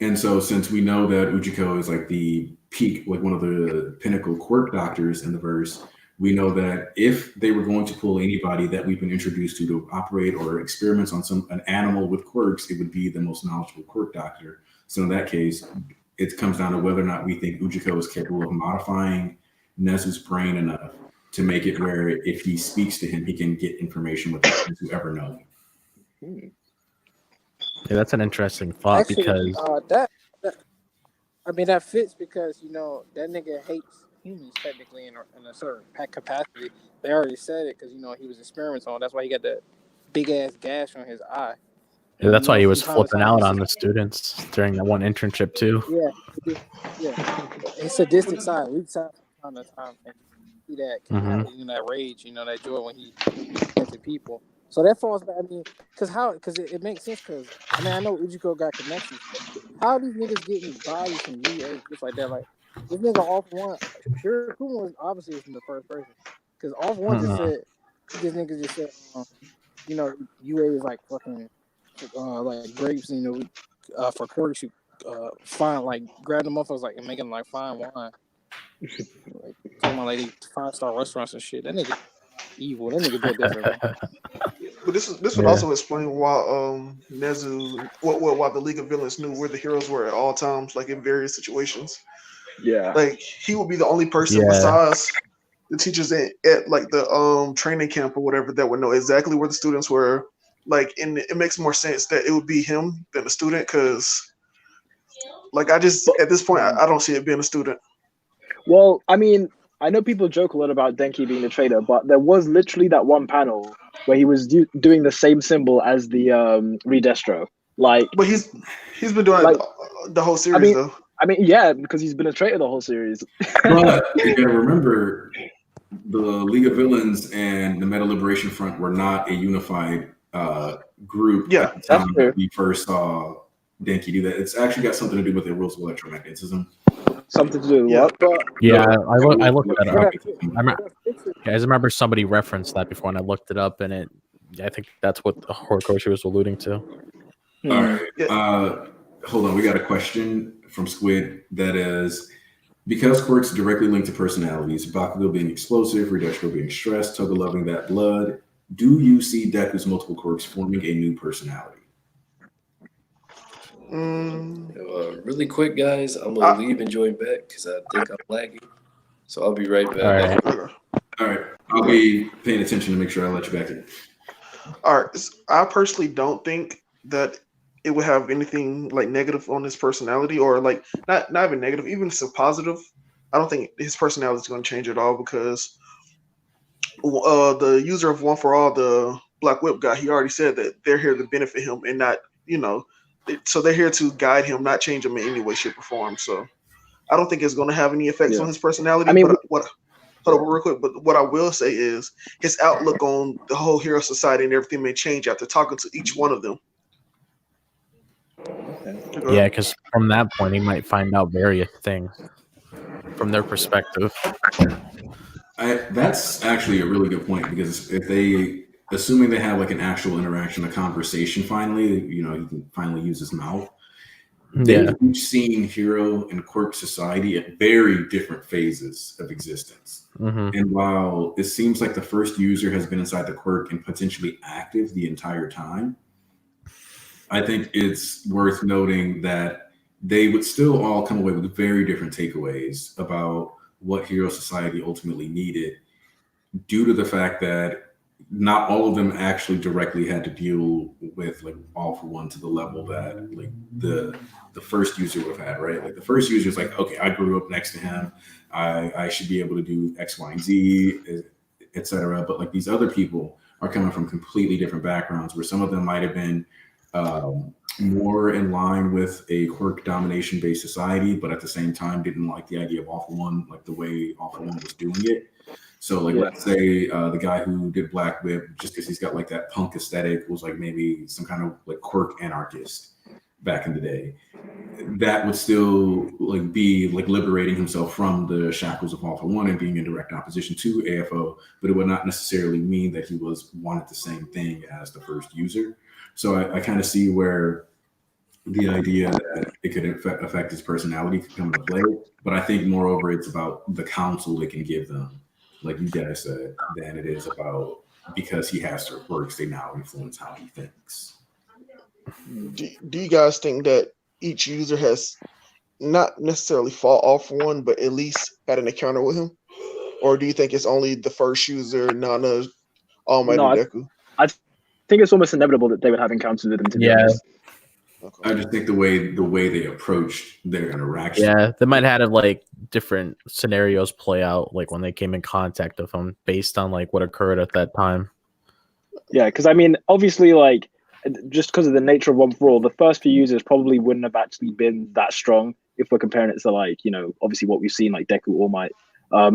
And so since we know that Ujiko is like the peak, like one of the pinnacle quirk doctors in the verse, we know that if they were going to pull anybody that we've been introduced to operate or experiments on an animal with quirks, it would be the most knowledgeable quirk doctor. So in that case, it comes down to whether or not we think Ujiko is capable of modifying Nezu's brain enough to make it where if he speaks to him, he can get information without Nezu ever knowing. Yeah, that's an interesting thought. Actually, because that fits because that nigga hates humans technically in a certain capacity. They already said it because he was experiments on. That's why he got that big ass gash on his eye. Yeah, that's why he was flipping out on the students during that one internship too. Yeah. His sadistic side, weak side from time to time, and see that that rage, that joy when he gets at people. So that falls back. I mean, because it makes sense. Because I know Ujiko got connections. How are these niggas getting bodies from UA just like that? Like this nigga off one. Sure, Kuma was obviously isn't the first person. Because off one just said this nigga just said, UA is like fucking like grapes. For quirks, you fine like grab the motherfuckers like and make them like fine wine. Like talking about like 5-star restaurants and shit. That nigga evil. That nigga did that. But this would also explain why Nezu, why the League of Villains knew where the heroes were at all times, like in various situations. Yeah, like he would be the only person besides the teachers at like the training camp or whatever that would know exactly where the students were. Like, and it makes more sense that it would be him than the student, because like at this point I don't see it being a student. Well, I mean, I know people joke a lot about Denki being the traitor, but there was literally that one panel where he was doing the same symbol as the Redestro. Like, but he's been doing like, the whole series though. I mean, yeah, because he's been a traitor the whole series. But you gotta remember, the League of Villains and the Meta Liberation Front were not a unified group. Yeah, that's true. We first saw Denki do that. It's actually got something to do with the rules of electromagnetism. Something to do with what? Yeah, I looked that up. I remember somebody referenced that before, and I looked it up, and I think that's what Horikoshi was alluding to. All right. Hold on. We got a question from Squid that is, because quirks directly linked to personalities, Bakugo being explosive, Redestro being stressed, Toga loving that blood, do you see Deku's multiple quirks forming a new personality? Really quick, guys, I'm going to leave and join back because I think I'm lagging. So I'll be right back. All right. I'll be paying attention to make sure I let you back in. All right. I personally don't think that it would have anything like negative on his personality, or like not even negative, even if it's positive. I don't think his personality is going to change at all, because the user of One for All, the Black Whip guy, he already said that they're here to benefit him and not, so they're here to guide him, not change him in any way, shape, or form. So I don't think it's going to have any effects on his personality. I mean, hold on real quick. But what I will say is his outlook on the whole hero society and everything may change after talking to each one of them. Okay. Yeah, because from that point, he might find out various things from their perspective. That's actually a really good point, because if they, assuming they have like an actual interaction, a conversation, finally, you know, he can finally use his mouth. They've each seen Hero and Quirk society at very different phases of existence. And while it seems like the first user has been inside the Quirk and potentially active the entire time, I think it's worth noting that they would still all come away with very different takeaways about what Hero Society ultimately needed, due to the fact that not all of them actually directly had to deal with like All For One to the level that like the first user would have had, right? Like the first user is like, okay, I grew up next to him, I should be able to do X, Y, and Z, etc. But like these other people are coming from completely different backgrounds, where some of them might have been more in line with a Quirk domination based society, but at the same time didn't like the idea of All For One, like the way All For One was doing it. So like, let's say the guy who did Black Whip, just because he's got like that punk aesthetic, was like maybe some kind of like Quirk anarchist back in the day. That would still like be like liberating himself from the shackles of All For One and being in direct opposition to AFO, but it would not necessarily mean that he wanted the same thing as the first user. So I kind of see where the idea that it could affect his personality could come into play. But I think moreover, it's about the counsel it can give them, like you guys said, than it is about, because he has certain quirks, they now influence how he thinks. Do you guys think that each user has not necessarily fought All For One, but at least had an encounter with him? Or do you think it's only the first user, Nana, Almighty Deku? I think it's almost inevitable that they would have encounters with him, to be honest. I just think the way they approached their interaction. Yeah, they might have like different scenarios play out, like when they came in contact with him, based on like what occurred at that time. Yeah, because I mean, obviously, like just because of the nature of One For All, the first few users probably wouldn't have actually been that strong if we're comparing it to like, you know, obviously what we've seen like Deku, All Might.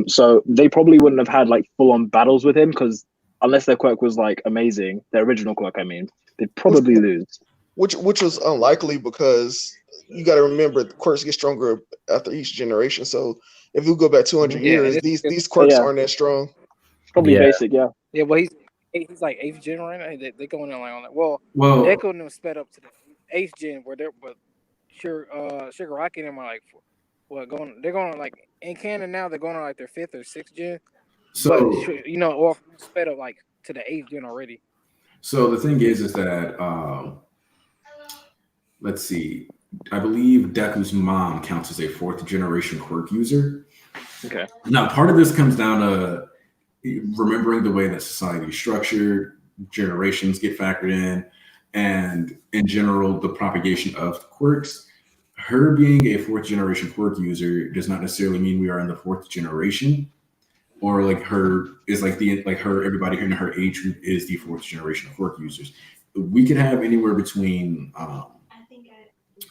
So they probably wouldn't have had like full on battles with him, because unless their quirk was like amazing, their original quirk, I mean, they'd probably lose. Which was unlikely, because you got to remember the quirks get stronger after each generation. So if you go back 200 years, these quirks aren't that strong. Probably basic, yeah. Yeah, well, he's like 8th gen right now. They're going in like on that. Well, Deku and them sped up to the 8th gen, where they're Shigaraki and them are like, they're going like in canon now. They're going on like their 5th or 6th gen. So but, you know, or sped up like to the 8th gen already. So the thing is that let's see, I believe Deku's mom counts as a 4th generation quirk user. Okay. Now, part of this comes down to remembering the way that society is structured, generations get factored in, and in general, the propagation of quirks. Her being a 4th generation quirk user does not necessarily mean we are in the 4th generation, or like her is like everybody in her age group is the 4th generation of quirk users. We could have anywhere between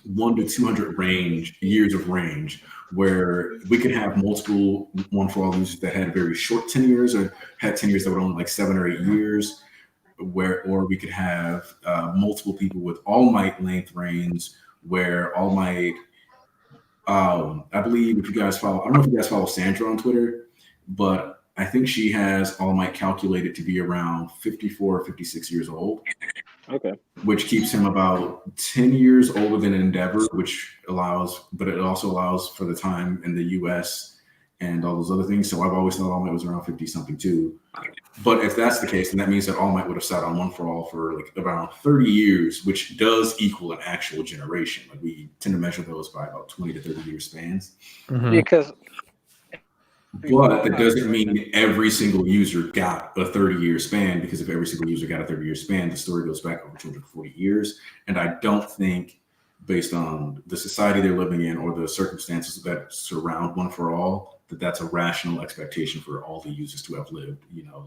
1 to 200 years of range, where we could have multiple One For All users that had very short tenures, or had tenures that were only like 7 or 8 years, or we could have multiple people with All Might length reigns, where All Might, I believe if you guys follow, I don't know if you guys follow Sandra on Twitter, but I think she has All Might calculated to be around 54 or 56 years old. Okay. Which keeps him about 10 years older than Endeavor, but it also allows for the time in the US and all those other things. So I've always thought All Might was around 50 something too. But if that's the case, then that means that All Might would have sat on One For All for like around 30 years, which does equal an actual generation. Like we tend to measure those by about 20 to 30 year spans. Because but that doesn't mean every single user got a 30-year span, because if every single user got a 30-year span, the story goes back over 240 years. And I don't think, based on the society they're living in or the circumstances that surround One For All, that that's a rational expectation for all the users to have lived, you know,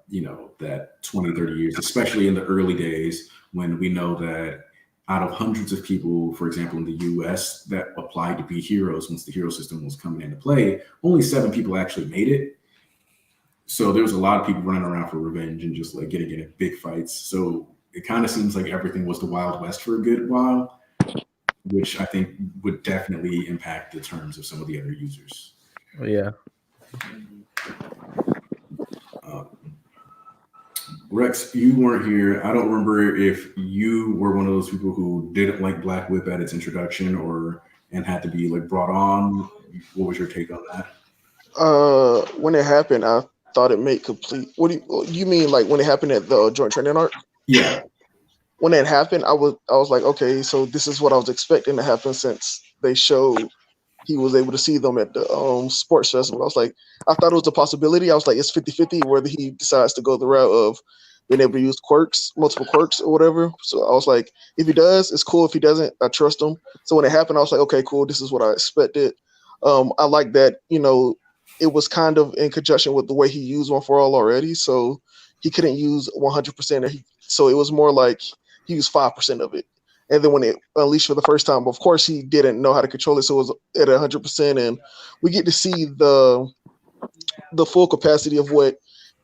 you know, that 20, 30 years, especially in the early days when we know that out of hundreds of people, for example, in the US that applied to be heroes once the hero system was coming into play, only 7 people actually made it. So there was a lot of people running around for revenge and just like getting in big fights. So it kind of seems like everything was the Wild West for a good while, which I think would definitely impact the terms of some of the other users. Yeah. Rex, you weren't here. I don't remember if you were one of those people who didn't like Black Whip at its introduction and had to be like brought on. What was your take on that? When it happened, I thought it made complete. What do you mean? Like when it happened at the joint training arc? Yeah. When it happened, I was like, okay, so this is what I was expecting to happen since they showed he was able to see them at the sports festival. I was like, I thought it was a possibility. I was like, it's 50-50 whether he decides to go the route of being able to use multiple quirks or whatever. So I was like, if he does, it's cool. If he doesn't, I trust him. So when it happened, I was like, okay, cool. This is what I expected. I like that, it was kind of in conjunction with the way he used One for All already. So he couldn't use 100%. So it was more like he used 5% of it. And then when it unleashed for the first time, of course, he didn't know how to control it. So it was at 100%. And we get to see the full capacity of what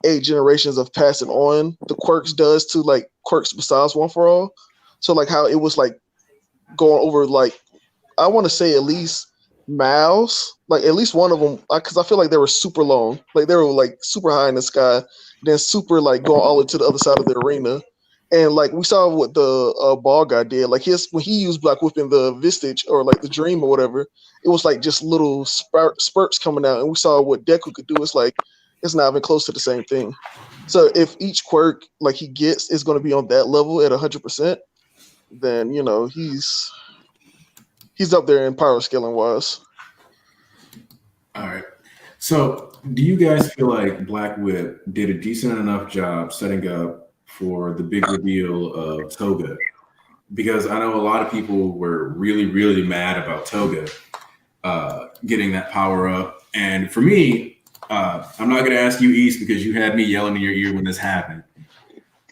8 generations of passing on the quirks does to like quirks besides One for All. So like how it was like going over like, I want to say at least miles, like at least one of them, because I feel like they were super long. Like they were like super high in the sky, then super like going all the way to the other side of the arena. And like we saw what the ball guy did, like when he used Black Whip in the Vistage or like the Dream or whatever, it was like just little spurts coming out. And we saw what Deku could do. It's like it's not even close to the same thing. So if each quirk like he gets is going to be on that level at 100%, then he's up there in power scaling wise. All right. So do you guys feel like Black Whip did a decent enough job setting up for the big reveal of Toga? Because I know a lot of people were really, really mad about Toga getting that power up. And for me, I'm not going to ask you, East, because you had me yelling in your ear when this happened.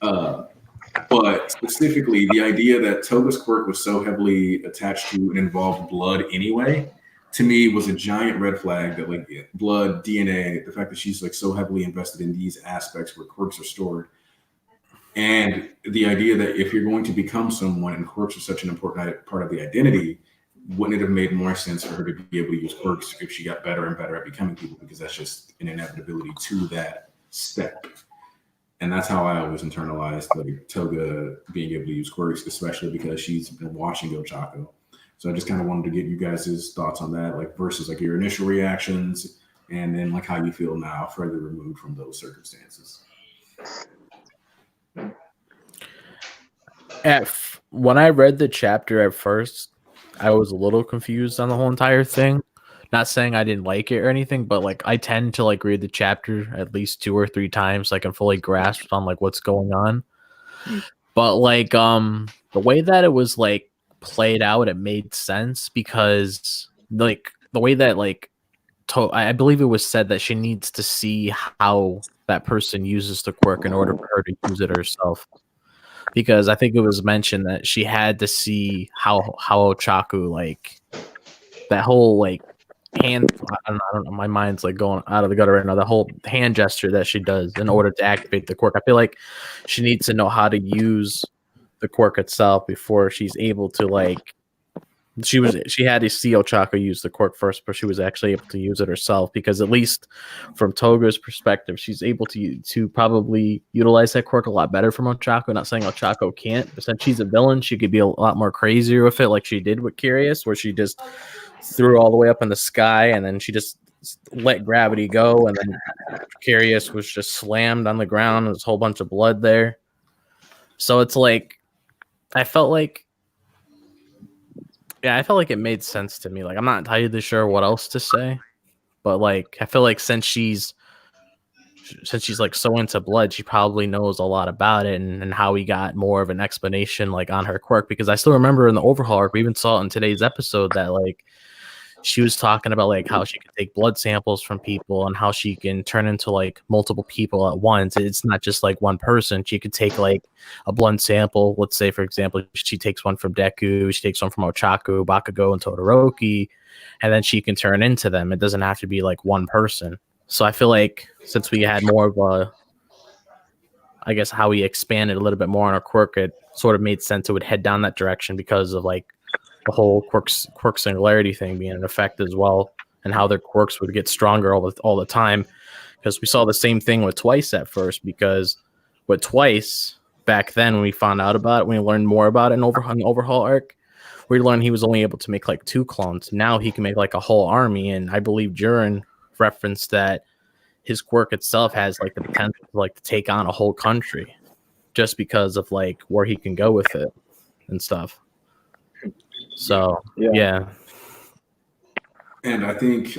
But specifically, the idea that Toga's quirk was so heavily attached to and involved blood anyway, to me was a giant red flag that like blood, DNA, the fact that she's like so heavily invested in these aspects where quirks are stored. And the idea that if you're going to become someone and quirks are such an important part of the identity, wouldn't it have made more sense for her to be able to use quirks if she got better and better at becoming people? Because that's just an inevitability to that step. And that's how I always internalized like Toga being able to use quirks, especially because she's been watching El Chaco. So I just kind of wanted to get you guys' thoughts on that, like versus like your initial reactions and then like how you feel now further removed from those circumstances. When I read the chapter at first, I was a little confused on the whole entire thing. Not saying I didn't like it or anything, but like I tend to like read the chapter at least 2 or 3 times so I can fully grasp on like what's going on. But like the way that it was like played out, it made sense because like the way that like I believe it was said that she needs to see how that person uses the quirk in order for her to use it herself. Because I think it was mentioned that she had to see how Ochaku like that whole like hand. I don't know. My mind's like going out of the gutter right now. The whole hand gesture that she does in order to activate the quirk. I feel like she needs to know how to use the quirk itself before she's able to like. She had to see Ochaku use the quirk first, but she was actually able to use it herself. Because at least from Toga's perspective, she's able to probably utilize that quirk a lot better from Ochaku. Not saying Ochaku can't, but since she's a villain, she could be a lot more crazier with it, like she did with Curious, where she just threw it all the way up in the sky and then she just let gravity go, and then Curious was just slammed on the ground. There's a whole bunch of blood there. So it's like I felt like it made sense to me. Like I'm not entirely sure what else to say, but like I feel like since she's like so into blood, she probably knows a lot about it and how we got more of an explanation like on her quirk. Because I still remember in the overhaul arc, we even saw it in today's episode that like she was talking about like how she can take blood samples from people and how she can turn into like multiple people at once. It's not just like one person. She could take like a blood sample. Let's say, for example, she takes one from Deku, she takes one from Ochaku, Bakugo, and Todoroki, and then she can turn into them. It doesn't have to be like one person. So I feel like since we had more of a, I guess, how we expanded a little bit more on our quirk, it sort of made sense it would head down that direction because of like the whole quirk singularity thing being an effect as well, and how their quirks would get stronger all the time. Because we saw the same thing with Twice at first, because with Twice back then when we found out about it, when we learned more about it in Overhaul arc, we learned he was only able to make like 2 clones. Now he can make like a whole army, and I believe Jiren referenced that his quirk itself has like the potential to like to take on a whole country, just because of like where he can go with it and stuff. So yeah. And I think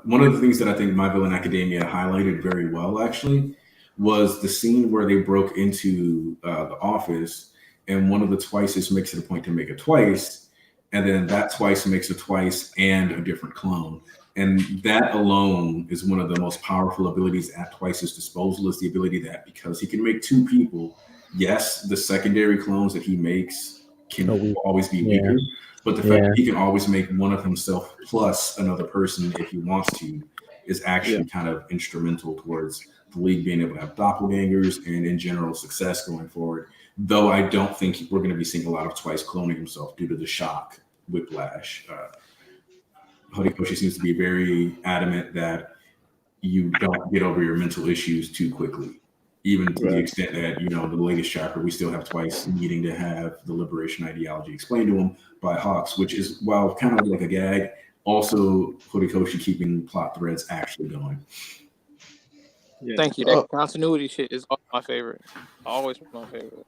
one of the things that I think My Villain Academia highlighted very well actually was the scene where they broke into the office, and one of the Twices makes it a point to make a Twice, and then that Twice makes a Twice and a different clone. And that alone is one of the most powerful abilities at Twice's disposal, is the ability that because he can make 2 people, yes, the secondary clones that he makes can always be weaker, but the fact that he can always make one of himself plus another person if he wants to is actually kind of instrumental towards the league being able to have doppelgangers and in general success going forward. Though I don't think we're going to be seeing a lot of Twice cloning himself due to the shock whiplash. Horikoshi seems to be very adamant that you don't get over your mental issues too quickly, even to the extent that, you know, the latest chapter, we still have Twice needing to have the liberation ideology explained to him by Hawks, which is, while kind of like a gag, also Horikoshi keeping plot threads actually going. Thank you. That continuity shit is my favorite. Always my favorite.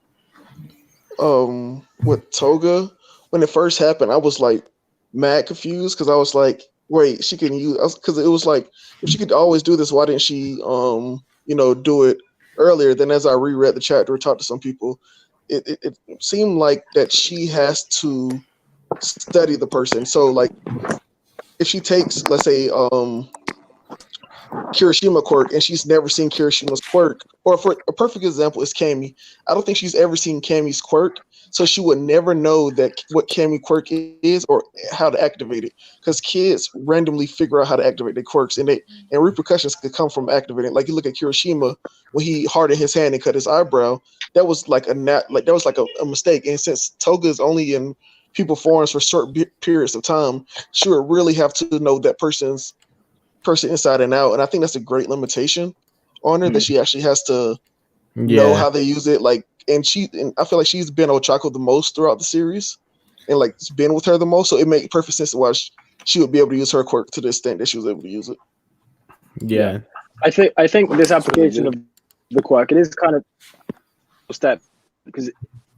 With Toga, when it first happened, I was like mad confused because I was like, wait, she can use, because it was like, if she could always do this, why didn't she do it earlier? Then as I reread the chapter or talked to some people, it seemed like that she has to study the person. So like if she takes, let's say, Kirishima quirk, and she's never seen Kirishima's quirk, or for a perfect example is Cammy. I don't think she's ever seen Cammy's quirk, so she would never know that what Cammy quirk is or how to activate it. Because kids randomly figure out how to activate their quirks, and repercussions could come from activating. Like you look at Kirishima when he hardened his hand and cut his eyebrow, that was like a mistake. And since Toga is only in people forms for short periods of time, she would really have to know that person inside and out. And I think that's a great limitation on her, that she actually has to know how they use it. Like, and I feel like she's been Ochako the most throughout the series, and like it's been with her the most. So it makes perfect sense why she would be able to use her quirk to the extent that she was able to use it. Yeah. I think this application of the quirk, it is kind of a step, because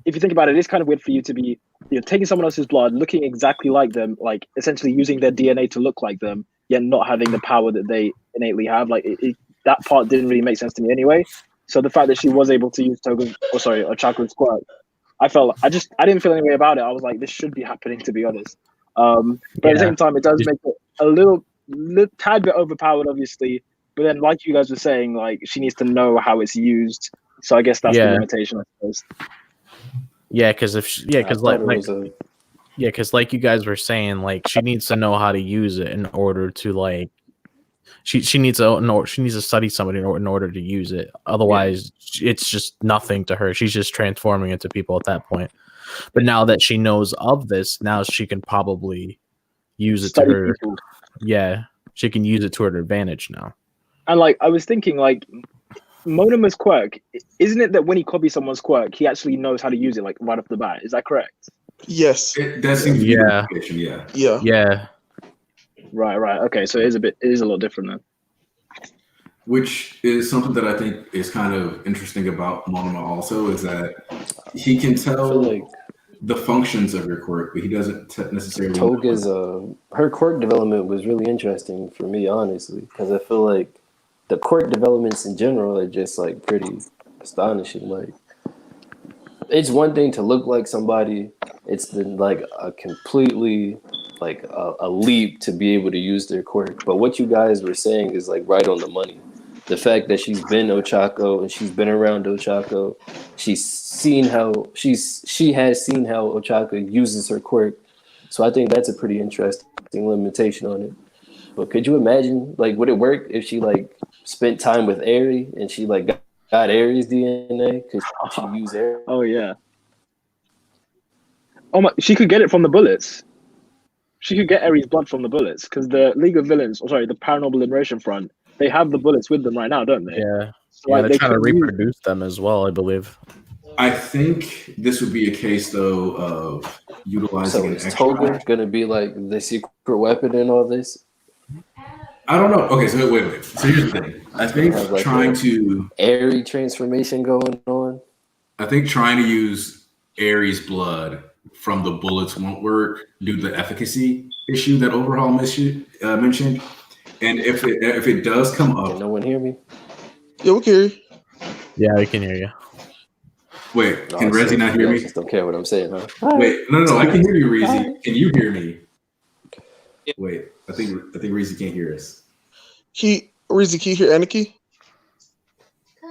if you think about it, it's kind of weird for you to be taking someone else's blood, looking exactly like them, like essentially using their DNA to look like them, yet not having the power that they innately have. Like that part didn't really make sense to me anyway. So the fact that she was able to use Ochako's quirk, I didn't feel any way about it. I was like, this should be happening, to be honest. But at the same time, it does make it a little tad bit overpowered, obviously. But then, like you guys were saying, like she needs to know how it's used. So I guess that's the limitation, I suppose. Yeah, because like you guys were saying, like she needs to know how to use it in order to like she needs to study somebody in order to use it. Otherwise, it's just nothing to her. She's just transforming into people at that point. But now that she knows of this, now she can probably use it to her. People. Yeah, she can use it to her advantage now. And like I was thinking, like Monema's quirk, isn't it that when he copies someone's quirk, he actually knows how to use it, like right off the bat? Is that correct? Yes. That seems to be the application, yeah. Right. Okay, so it is a lot different then. Which is something that I think is kind of interesting about Monoma also, is that he can tell the functions of your quirk, but he doesn't necessarily. Toga's her quirk development was really interesting for me, honestly, because I feel like the quirk developments in general are just like pretty astonishing. Like, it's one thing to look like somebody; it's like a completely like a leap to be able to use their quirk. But what you guys were saying is like right on the money. The fact that she's been Ochako and she's been around Ochako, she has seen how Ochako uses her quirk. So I think that's a pretty interesting limitation on it. But could you imagine, like, would it work if she like spent time with Aerie and she like got Aerie's DNA? Could she use Aerie? Oh yeah. Oh my! She could get it from the bullets. She could get Aerie's blood from the bullets because the League of Villains, the Paranormal Liberation Front, they have the bullets with them right now, don't they? Yeah. So, Yeah, like, they're trying to reproduce them as well, I believe. I think this would be a case though of utilizing So an is extra. Toga gonna be like the secret weapon in all this? I don't know. Okay, so wait a minute. So here's the thing. I think Have, like, trying to Aerie transformation going on. I think trying to use Aerie's blood from the bullets won't work due to the efficacy issue that Overhaul mentioned. And if it does come Can up, no one hear me? Yeah, we can hear you. Yeah, we can hear you. wait, No, can I Wrezzy said, not hear y'all me? just don't care what I'm saying, huh? Wait, no, I can hear you, Wrezzy. Can you hear me? Wait, I think Wrezzy can't hear us. Wrezzy, can you hear Aniki?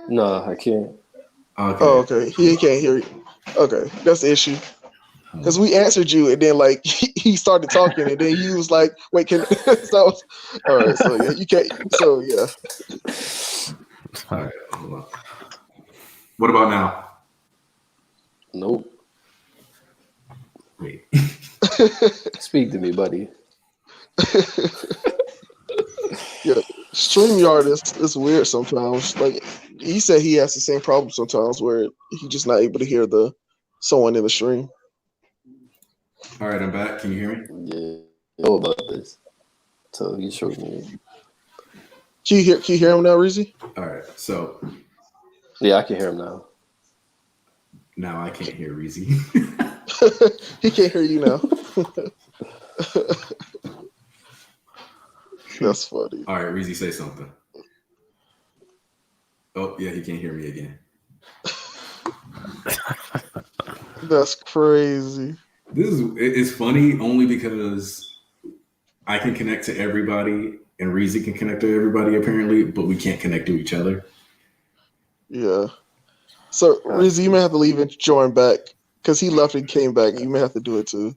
No, I can't. Okay. Oh, okay. He can't hear you. Okay, that's the issue. Because we answered you, and then like he started talking, and then he was like, "Wait, can?" So, all right. So yeah, you can't. So yeah. All right, hold on. What about now? Nope. Wait. Speak to me, buddy. Yeah, StreamYard is weird sometimes. Like he said, he has the same problem sometimes where he's just not able to hear someone in the stream. All right, I'm back. Can you hear me? Yeah, know about this. So he showed me. Can you hear him now, Wrezzy? All right, so Yeah, I can hear him now. now I can't hear Wrezzy. He can't hear you now. That's funny. All right, Wrezzy, say something. Oh yeah, he can't hear me again. That's crazy. It's funny only because I can connect to everybody and Wrezzy can connect to everybody apparently, but we can't connect to each other. Yeah. So Wrezzy, you may have to leave and join back because he left and came back. You may have to do it too.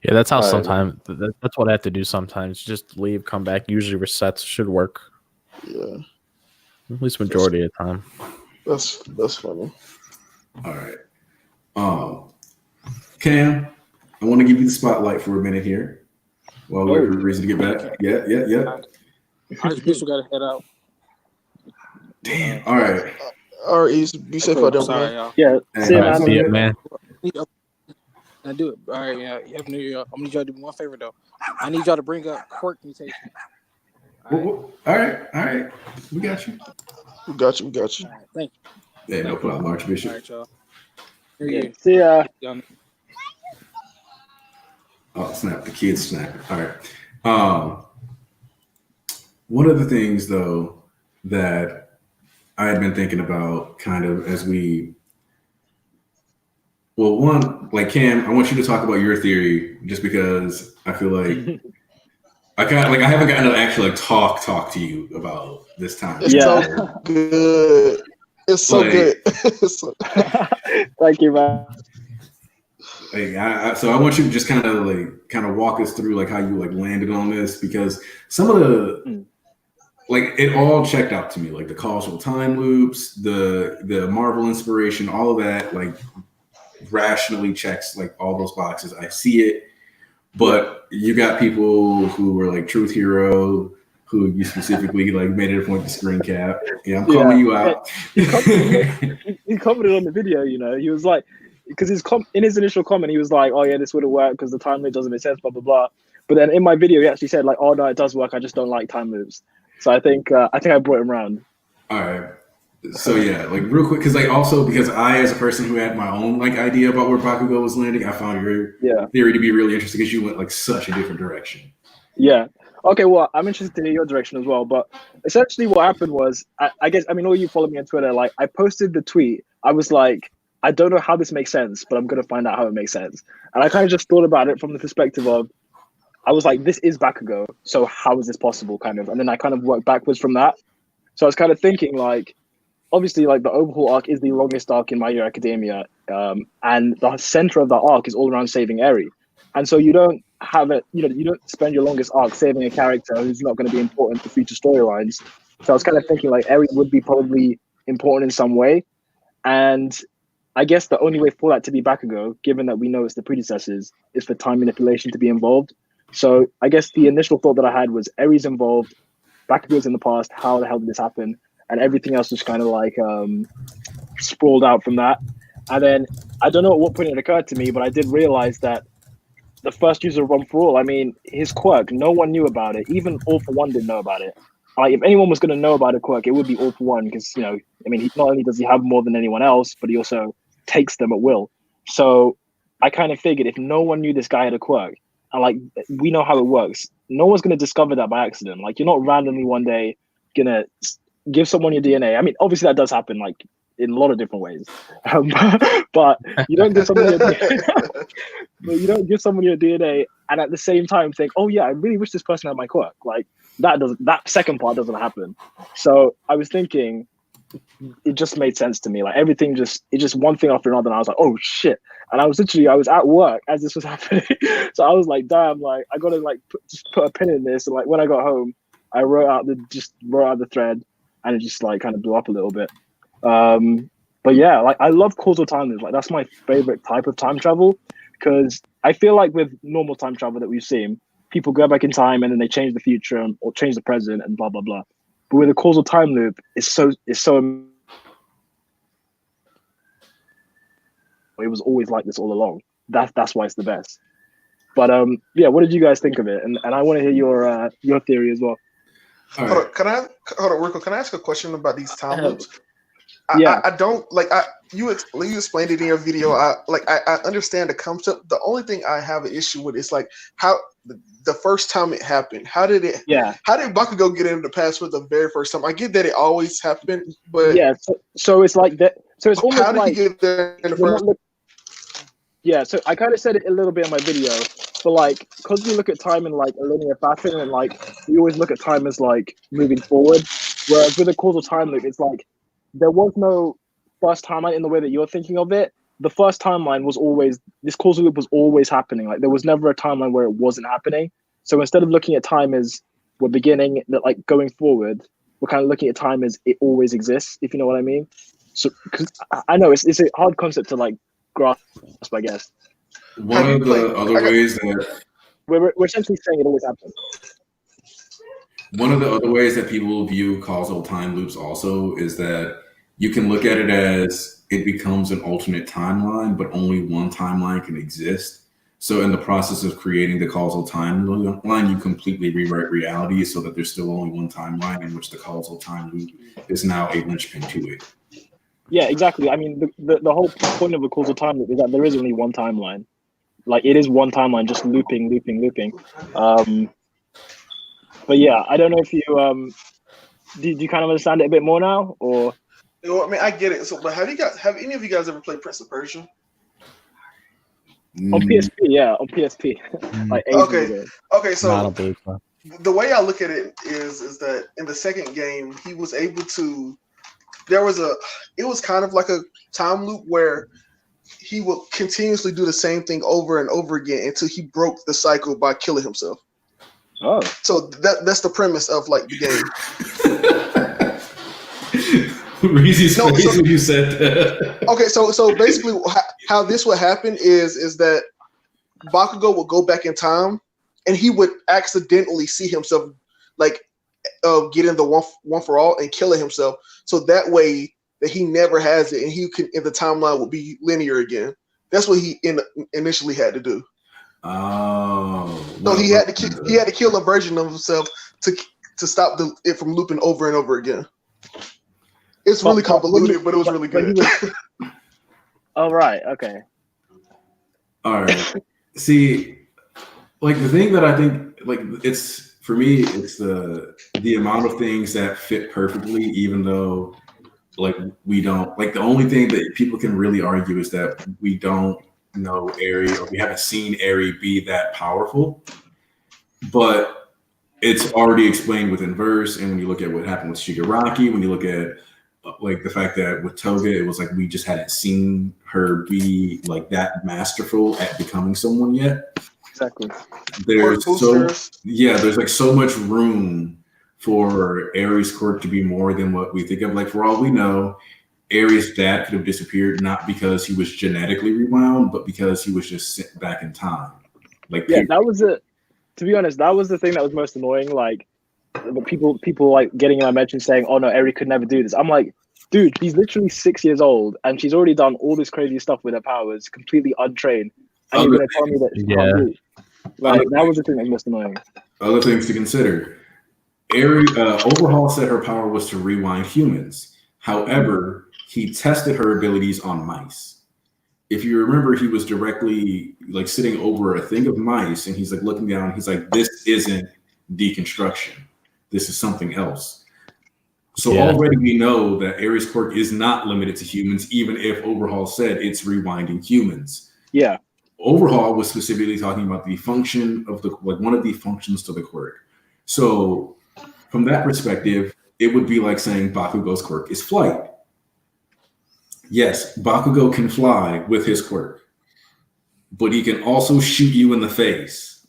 Yeah, that's how All right. sometimes that's what I have to do sometimes. Just leave, come back. Usually resets should work. Yeah. At least majority of the time. That's funny. All right. Cam, I want to give you the spotlight for a minute here while we wait for Wrezzy to get back. Yeah. Archbishop got to head out. Damn. All right. All right, be safe out there. Sorry, y'all. Yeah. Hey, See you, all right, man. See it, man. I do it. All right, yeah. Happy New Year. I'm gonna need y'all to do me one favor though. I need y'all to bring up quirk mutation. All right. We got you. We got you. All right, thank you. Hey, no problem, All Archbishop. right, y'all. New Yeah. Year. See ya. Y'all- Oh, snap. The kids snap. All right. One of the things, though, that I had been thinking about kind of as one, like Cam, I want you to talk about your theory just because I feel like I haven't gotten to actually talk to you about this time. It's so good. It's so good. Thank you, man. So I want you to just kind of walk us through like how you like landed on this because some of the like it all checked out to me, like the causal time loops, the Marvel inspiration, all of that like rationally checks like all those boxes. I see it, but you got people who were like Truth Hero, who you specifically like made it a point to screen cap. Yeah, I'm calling you out. He commented on the video, he was like, because in his initial comment, he was like, oh yeah, this would have worked because the time loop doesn't make sense, blah, blah, blah. But then in my video, he actually said like, oh no, it does work. I just don't like time loops. So I think I brought him around. All right. So yeah, like real quick, because I, as a person who had my own like idea about where Bakugo was landing, I found your theory to be really interesting because you went like such a different direction. Yeah. Okay. Well, I'm interested to hear your direction as well. But essentially, what happened was, I guess, all you follow me on Twitter. Like, I posted the tweet. I was like, I don't know how this makes sense, but I'm gonna find out how it makes sense. And I kind of just thought about it from the perspective of, I was like, this is Bakugo, so how is this possible, kind of? And then I kind of worked backwards from that. So I was kind of thinking, like, obviously, like, the overhaul arc is the longest arc in My Hero Academia, and the center of that arc is all around saving Eri. And so you don't have it, you don't spend your longest arc saving a character who's not going to be important for future storylines. So I was kind of thinking, like, Eri would be probably important in some way. And I guess the only way for that to be Bakugo, given that we know it's the predecessors, is for time manipulation to be involved. So I guess the initial thought that I had was Eri's involved, Bakugo's in the past, how the hell did this happen? And everything else just kind of like sprawled out from that. And then I don't know at what point it occurred to me, but I did realize that the first user of One For All, I mean, his quirk, no one knew about it. Even All For One didn't know about it. Like, if anyone was going to know about a quirk, it would be All For One, because, I mean, not only does he have more than anyone else, but he also takes them at will. So I kind of figured if no one knew this guy had a quirk, and like, we know how it works, no one's going to discover that by accident. Like, you're not randomly one day going to give someone your DNA. I mean, obviously that does happen, like, in a lot of different ways. But you don't give someone your DNA. You don't give someone your DNA and at the same time think, oh yeah, I really wish this person had my quirk. Like, that second part doesn't happen. So I was thinking, it just made sense to me. Like, everything just one thing after another, and I was like, oh shit. And I was at work as this was happening. So I was like, damn, like, I gotta like just put a pin in this. And like, when I got home, I wrote out the thread, and it just like kind of blew up a little bit. But yeah, like, I love causal time loops. Like, that's my favorite type of time travel, because I feel like with normal time travel that we've seen, people go back in time and then they change the future or change the present and blah blah blah. But with a causal time loop, it's so it was always like this all along. That's why it's the best. But yeah, what did you guys think of it? And I want to hear your theory as well. Hold on, hold on, Rico, can I ask a question about these time loops? I don't like you explained it in your video. I understand the concept. The only thing I have an issue with is like how the first time it happened. How did Bakugo get into the past for the very first time? I get that it always happened, but yeah. So it's like that. So it's almost how did like he get there in the first? Yeah. So I kind of said it a little bit in my video, but like, because we look at time in like a linear fashion, and like we always look at time as like moving forward, whereas with a causal time loop, it's like there was no first timeline in the way that you're thinking of it. The first timeline was always, this causal loop was always happening. Like, there was never a timeline where it wasn't happening. So instead of looking at time as we're beginning, that like going forward, we're kind of looking at time as it always exists, if you know what I mean. So, because I know it's a hard concept to like grasp, I guess. One of the other ways that we're essentially saying it always happens. One of the other ways that people view causal time loops also is that you can look at it as it becomes an alternate timeline, but only one timeline can exist. So in the process of creating the causal timeline, you completely rewrite reality so that there's still only one timeline in which the causal time loop is now a linchpin to it. Yeah, exactly. I mean, the whole point of a causal time loop is that there is only one timeline. Like, it is one timeline, just looping. But yeah, I don't know if you do you kind of understand it a bit more now, or? I mean, I get it. So, but have any of you guys ever played Prince of Persia? On PSP, yeah, on PSP. Like, okay. So so. The way I look at it is that in the second game, he was able to. It was kind of like a time loop where he would continuously do the same thing over and over again until he broke the cycle by killing himself. Oh, so that's the premise of like the game. Wrezzy's face when you said that. Okay, so basically, how this would happen is that Bakugo would go back in time, and he would accidentally see himself like getting the one for all and killing himself. So that way that he never has it, and he can in the timeline would be linear again. That's what he initially had to do. Oh, so he had to kill a version of himself to stop it from looping over and over again. It's really convoluted, but it was really good. Oh, right. Okay. All right. See, like the thing that I think, like, it's for me, it's the amount of things that fit perfectly, even though like we don't like the only thing that people can really argue is that we don't know Eri, or we haven't seen Eri be that powerful. But it's already explained within verse, and when you look at what happened with Shigaraki, when you look at like the fact that with Toga, it was like we just hadn't seen her be like that masterful at becoming someone yet. Exactly. There's there's like so much room for Eri's quirk to be more than what we think of. Like for all we know, Eri's dad could have disappeared not because he was genetically rewound, but because he was just sent back in time. Like that was it. To be honest, that was the thing that was most annoying. Like the people like getting in my mention saying, "Oh no, Eri could never do this." I'm like, dude, she's literally 6 years old and she's already done all this crazy stuff with her powers, completely untrained, and you're gonna tell me that she can't do it. Like that was the thing that was most annoying. Other things to consider. Eri Overhaul said her power was to rewind humans. However, he tested her abilities on mice. If you remember, he was directly like sitting over a thing of mice, and he's like looking down. He's like, "This isn't deconstruction. This is something else." So already we know that Eri's quirk is not limited to humans, even if Overhaul said it's rewinding humans. Yeah. Overhaul was specifically talking about the function of the like one of the functions to the quirk. So from that perspective, it would be like saying Bakugo's quirk is flight. Yes, Bakugo can fly with his quirk, but he can also shoot you in the face.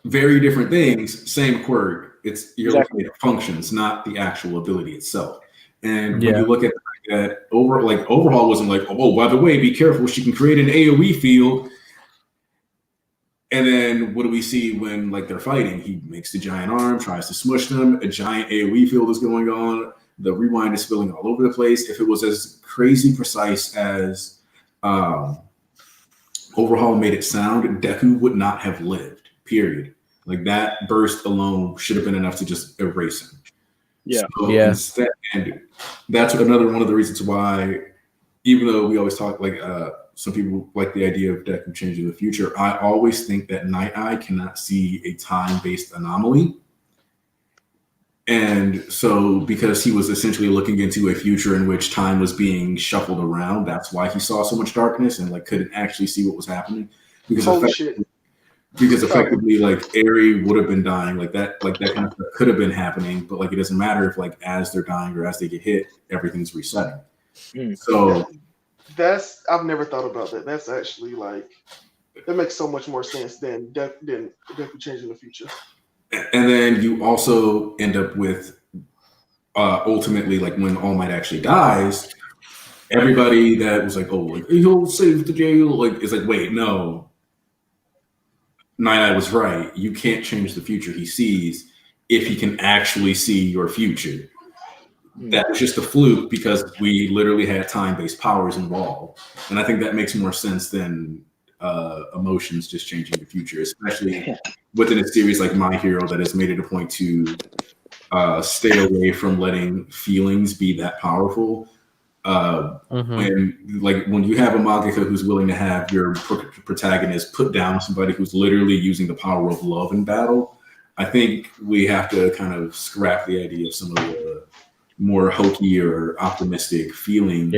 Very different things, same quirk. You're looking at functions, not the actual ability itself. And when you look at that Overhaul wasn't like, oh, by the way, be careful, she can create an AoE field. And then what do we see when like they're fighting? He makes the giant arm, tries to smush them. A giant AoE field is going on. The rewind is spilling all over the place. If it was as crazy precise as Overhaul made it sound, Deku would not have lived, period. Like that burst alone should have been enough to just erase him. Yeah. So instead, and that's another one of the reasons why, even though we always talk like some people like the idea of Deku changing the future, I always think that Night Eye cannot see a time-based anomaly. And so because he was essentially looking into a future in which time was being shuffled around, that's why he saw so much darkness and like couldn't actually see what was happening. Because effectively like Eri would have been dying, like that kind of stuff could have been happening, but like it doesn't matter if like as they're dying or as they get hit, everything's resetting. So I've never thought about that. That's actually like that makes so much more sense than Deku changing the future. And then you also end up with ultimately like when All Might actually dies, everybody that was like, oh, like he'll save the jail, like it's like, wait, no. Night Eye was right. You can't change the future he sees if he can actually see your future. That was just a fluke because we literally had time-based powers involved. And I think that makes more sense than emotions just changing the future, especially within a series like My Hero that has made it a point to stay away from letting feelings be that powerful. When you have a mangaka who's willing to have your protagonist put down somebody who's literally using the power of love in battle, I think we have to kind of scrap the idea of some of the more hokey or optimistic feeling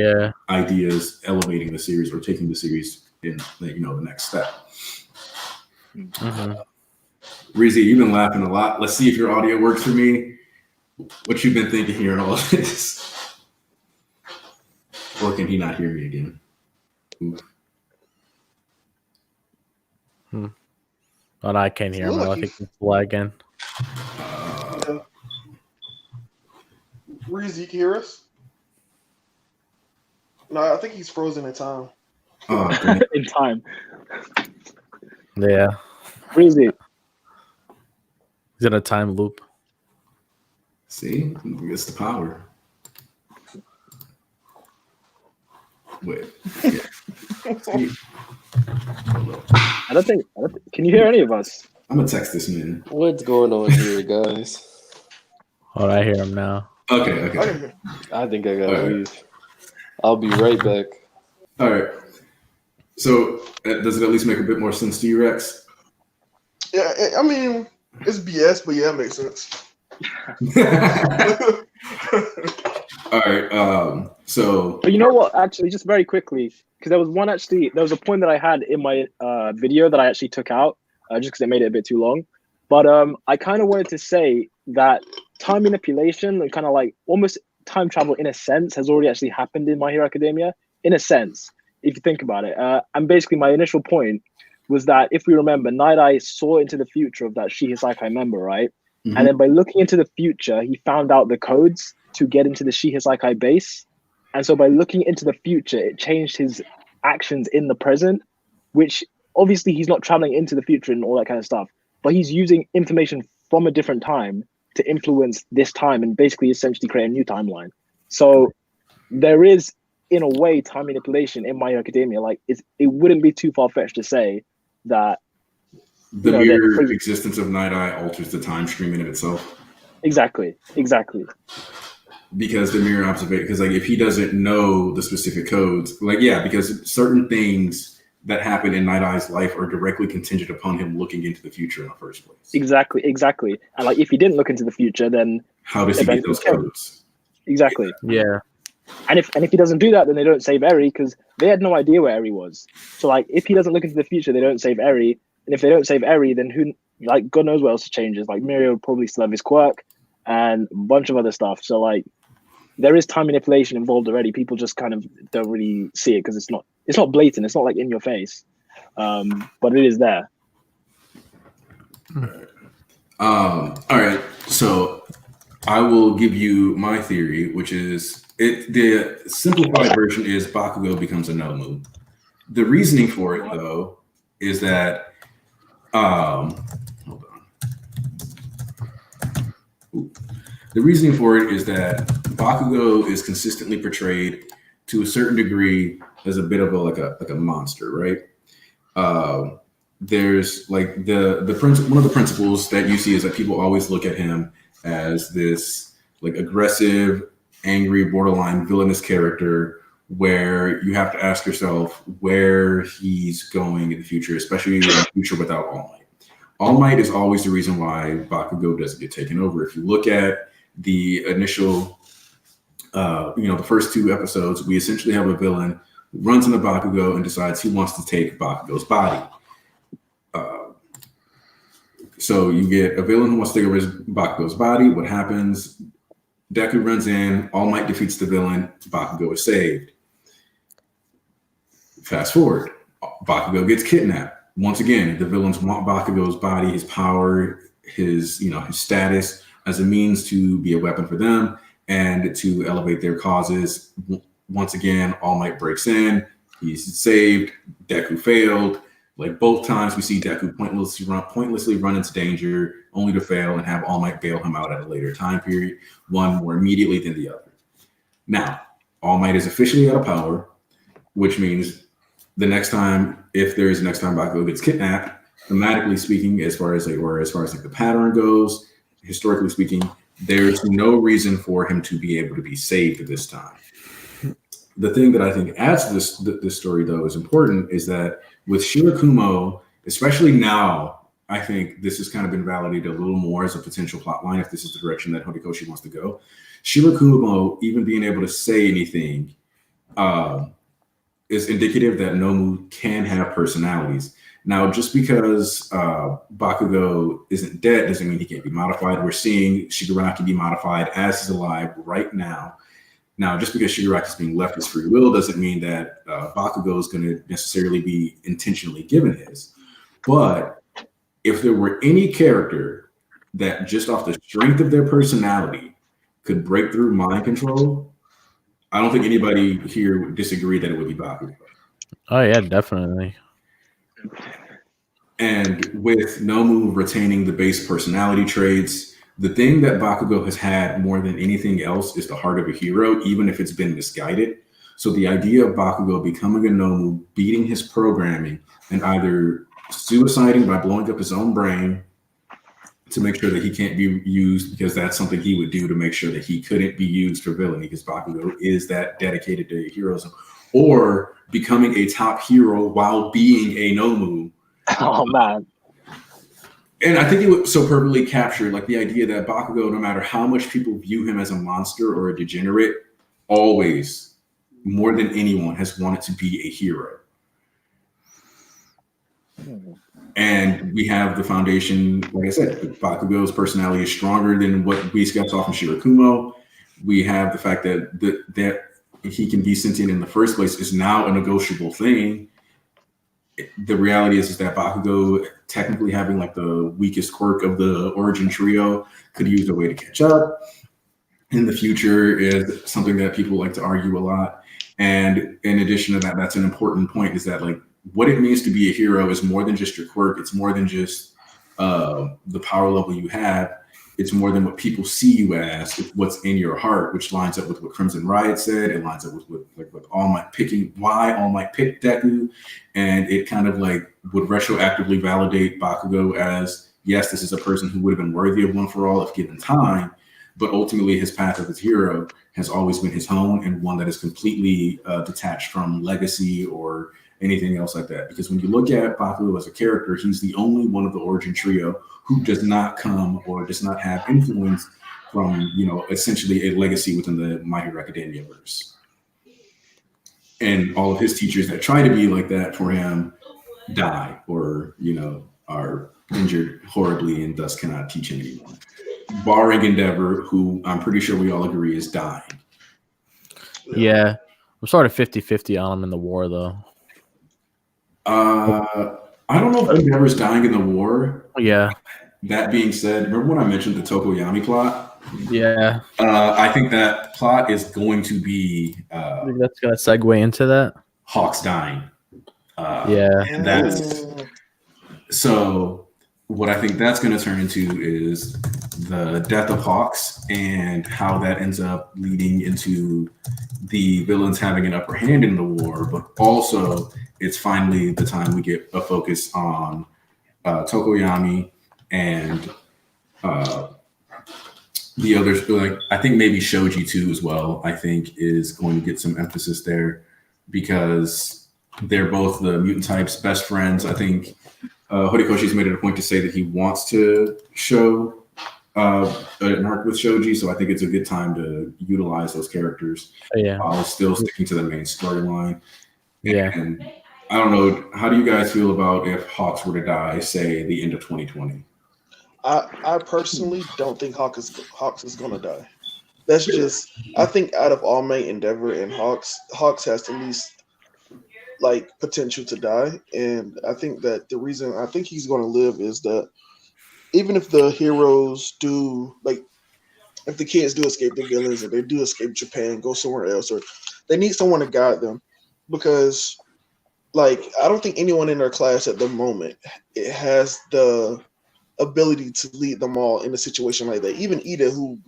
ideas elevating the series or taking the series in the next step. Wrezzy, you've been laughing a lot. Let's see if your audio works for me. What you've been thinking hearing all of this? Or can he not hear me again? Oh, no, I can't hear him. I think it's lagging. Wrezzy, you can hear us? No, I think he's frozen in time. In time. Yeah. Wrezzy. He's in a time loop. See? It's the power. Wait. I don't think. Can you hear any of us? I'm gonna text this man. What's going on here, guys? Oh, I hear him now. Okay. I think I gotta leave. I'll be right back. All right. So, does it at least make a bit more sense to you, Rex? Yeah, I mean, it's BS, but yeah, it makes sense. All right. So But you know what? Actually, just very quickly, because there was a point that I had in my video that I actually took out just because it made it a bit too long. But I kind of wanted to say that time manipulation and kind of like almost time travel in a sense has already actually happened in My Hero Academia, in a sense, if you think about it. And basically my initial point was that if we remember, Night Eye saw into the future of that Shihisaikai member, right? Mhm. And then by looking into the future, he found out the codes to get into the Shihisaikai base. And so by looking into the future, it changed his actions in the present, which obviously he's not traveling into the future and all that kind of stuff, but he's using information from a different time to influence this time and basically essentially create a new timeline. So there is, in a way, time manipulation in My Hero Academia. Like it wouldn't be too far-fetched to say that the mere existence of Night Eye alters the time stream in itself. Exactly. Because the mere observation, because like if he doesn't know the specific codes, like because certain things that happen in Night Eye's life are directly contingent upon him looking into the future in the first place. Exactly. And like if he didn't look into the future, then how does he get those codes? Exactly. Yeah. And if he doesn't do that, then they don't save Eri because they had no idea where Eri was. So like if he doesn't look into the future, they don't save Eri. And if they don't save Eri, then who, like, God knows what else changes. Like Mirio will probably still have his quirk and a bunch of other stuff. So like there is time manipulation involved already. People just kind of don't really see it because it's not blatant. It's not like in your face, but it is there. All right. So I will give you my theory, which is the simplified version is Bakugo becomes a Nomu. The reasoning for it, though, is that hold on. Ooh. The reasoning for it is that Bakugo is consistently portrayed to a certain degree as a bit of a monster, right? There's like one of the principles that you see is that people always look at him as this like aggressive, angry, borderline villainous character where you have to ask yourself where he's going in the future, especially in the future without All Might. All Might is always the reason why Bakugo doesn't get taken over. If you look at the initial, the first two episodes, we essentially have a villain who runs into Bakugo and decides he wants to take Bakugo's body. So you get a villain who wants to take over Bakugo's body. What happens? Deku runs in, All Might defeats the villain, Bakugo is saved. Fast forward, Bakugo gets kidnapped. Once again, the villains want Bakugo's body, his power, his status as a means to be a weapon for them and to elevate their causes. Once again, All Might breaks in, he's saved, Deku failed. Like both times we see Deku pointlessly run into danger only to fail and have All Might bail him out at a later time period, one more immediately than the other. Now, All Might is officially out of power, which means the next time, if there is a next time Bakugo gets kidnapped, thematically speaking, as far as the pattern goes, historically speaking, there's no reason for him to be able to be saved at this time. The thing that I think adds to this story, though, is important is that with Shirakumo, especially now, I think this has kind of been validated a little more as a potential plot line if this is the direction that Horikoshi wants to go. Shirakumo, even being able to say anything, is indicative that Nomu can have personalities. Now, just because Bakugo isn't dead doesn't mean he can't be modified. We're seeing Shigaraki be modified as he's alive right now. Now, just because Shigaraki is being left his free will doesn't mean that Bakugo is going to necessarily be intentionally given his. But if there were any character that just off the strength of their personality could break through mind control, I don't think anybody here would disagree that it would be Bakugo. Oh, yeah, definitely. And with Nomu retaining the base personality traits, the thing that Bakugo has had more than anything else is the heart of a hero, even if it's been misguided. So the idea of Bakugo becoming a Nomu, beating his programming, and either suiciding by blowing up his own brain to make sure that he can't be used, because that's something he would do to make sure that he couldn't be used for villainy, because Bakugo is that dedicated to heroism, or becoming a top hero while being a Nomu. Oh, man. And I think it would so perfectly capture like the idea that Bakugo, no matter how much people view him as a monster or a degenerate, always, more than anyone, has wanted to be a hero. And we have the foundation, like I said, Bakugo's personality is stronger than what we got off in Shirakumo. We have the fact that he can be sentient in the first place is now a negotiable thing. The reality is that Bakugo, technically having like the weakest quirk of the origin trio, could use a way to catch up. In the future is something that people like to argue a lot. And in addition to that, that's an important point, is that like what it means to be a hero is more than just your quirk. It's more than just the power level you have. It's more than what people see you as. It's what's in your heart, which lines up with what Crimson Riot said. It lines up with All Might picking why All Might picked Deku, and it kind of like would retroactively validate Bakugo as, yes, this is a person who would have been worthy of One for All if given time, but ultimately his path of his hero has always been his own, and one that is completely detached from legacy or anything else like that. Because when you look at Bakugo as a character, he's the only one of the origin trio who does not come or does not have influence from, essentially a legacy within the My Hero Academia verse. And all of his teachers that try to be like that for him die or, are injured horribly and thus cannot teach him anymore. Barring Endeavor, who I'm pretty sure we all agree is dying. Yeah. I'm sort of 50-50 on him in the war, though. I don't know if Endeavor's dying in the war. Yeah. That being said, remember when I mentioned the Tokoyami plot? Yeah. I think that plot is going to be I think that's going to segue into that. Hawks dying. Yeah. So what I think that's going to turn into is the death of Hawks and how that ends up leading into the villains having an upper hand in the war, but also it's finally the time we get a focus on Tokoyami and the others. Like I think maybe Shoji too as well, I think is going to get some emphasis there because they're both the mutant type's best friends. I think Horikoshi's made it a point to say that he wants to show an arc with Shoji, so I think it's a good time to utilize those characters while still sticking to the main storyline. Yeah. And I don't know, how do you guys feel about if Hawks were to die, say, the end of 2020? I personally don't think Hawks is going to die. That's just, I think out of All Might, Endeavor, and Hawks has the least like potential to die. And I think that the reason I think he's going to live is that even if the heroes do, like, if the kids do escape the villains and they do escape Japan, go somewhere else, or they need someone to guide them, because, like, I don't think anyone in their class at the moment it has the ability to lead them all in a situation like that. Even Ida, who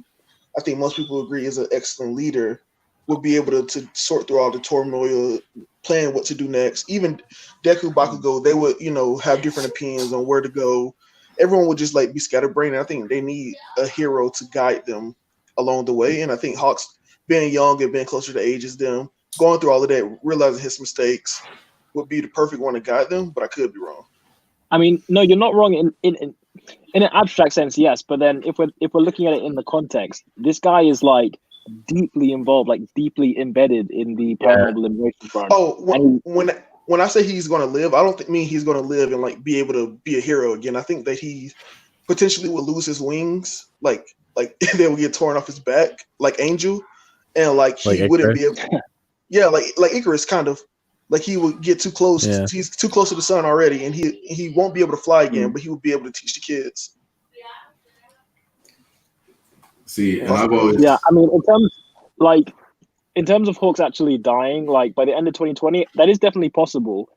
I think most people agree is an excellent leader, would be able to sort through all the turmoil, plan what to do next. Even Deku, Bakugo, they would, have different opinions on where to go. Everyone would just like be scatterbrained. I think they need a hero to guide them along the way. And I think Hawks, being young and being closer to age as them, going through all of that, realizing his mistakes, would be the perfect one to guide them. But I could be wrong. I mean, no, you're not wrong in an abstract sense, yes. But then if we're looking at it in the context, this guy is like deeply involved, like deeply embedded in the paranormal liberation front. Oh, when I say he's going to live, I don't mean he's going to live and like be able to be a hero again. I think that he potentially will lose his wings, like they will get torn off his back, like Angel, and like he wouldn't be able. Yeah, like Icarus, kind of. Like he would get too close. Yeah. He's too close to the sun already, and he won't be able to fly again. But he would be able to teach the kids. See, and I've always I mean, in terms of Hawks actually dying, like by the end of 2020, that is definitely possible.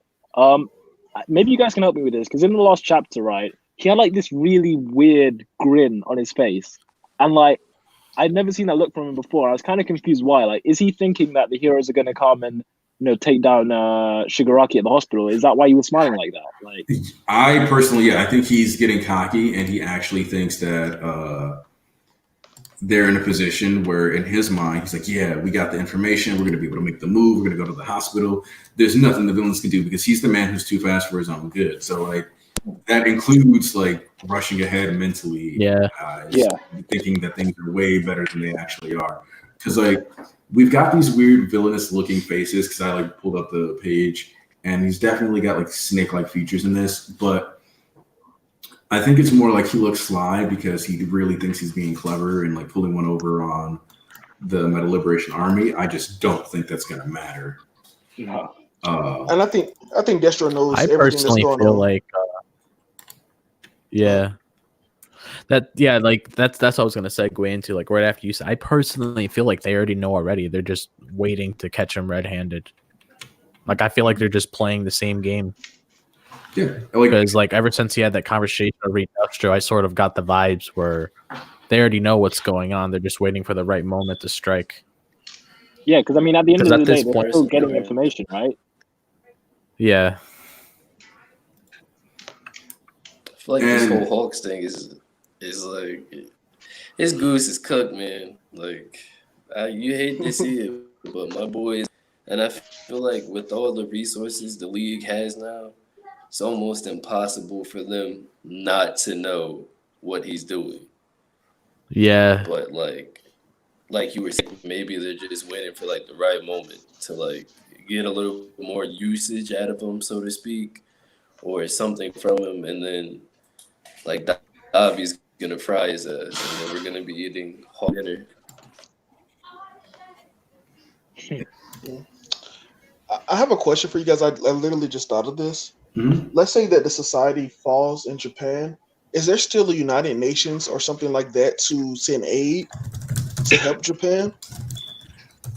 Maybe you guys can help me with this, because in the last chapter, right, he had like this really weird grin on his face, and like I'd never seen that look from him before. I was kind of confused why. Like, is he thinking that the heroes are going to come and take down Shigaraki at the hospital? Is that why he was smiling like that? Like, I personally, I think he's getting cocky, and he actually thinks that they're in a position where, in his mind, he's like, "Yeah, we got the information. We're going to be able to make the move. We're going to go to the hospital. There's nothing the villains can do because he's the man who's too fast for his own good." So, like, that includes like rushing ahead mentally, thinking that things are way better than they actually are. because like we've got these weird villainous looking faces. Because I like pulled up the page, and he's definitely got like snake-like features in this, but I think it's more like he looks sly because he really thinks he's being clever and like pulling one over on the Metal Liberation Army. I just don't think that's gonna matter. No. And I think Destro knows I everything that's personally going feel on. like, that's what I was gonna segue into. Like right after you said, I personally feel like they already know already. They're just waiting to catch him red-handed. Like I feel like they're just playing the same game. Yeah, Because like ever since he had that conversation with Destro, I sort of got the vibes where they already know what's going on. They're just waiting for the right moment to strike. Yeah, because I mean, at the end of Because the at day, this they're point, still getting information, right? yeah. I feel like this whole Hawks thing is like his goose is cooked, man. Like you hate to see it, but my boys, and I feel like with all the resources the league has now, it's almost impossible for them not to know what he's doing. Yeah. But like you were saying, maybe they're just waiting for like the right moment to like get a little more usage out of him, so to speak, or something from him, and then like Dobby's gonna fry his ass, and then we're gonna be eating hot dinner. I have a question for you guys. I literally just thought of this. Mm-hmm. Let's say that the society falls in Japan. Is there still a United Nations or something like that to send aid to help Japan?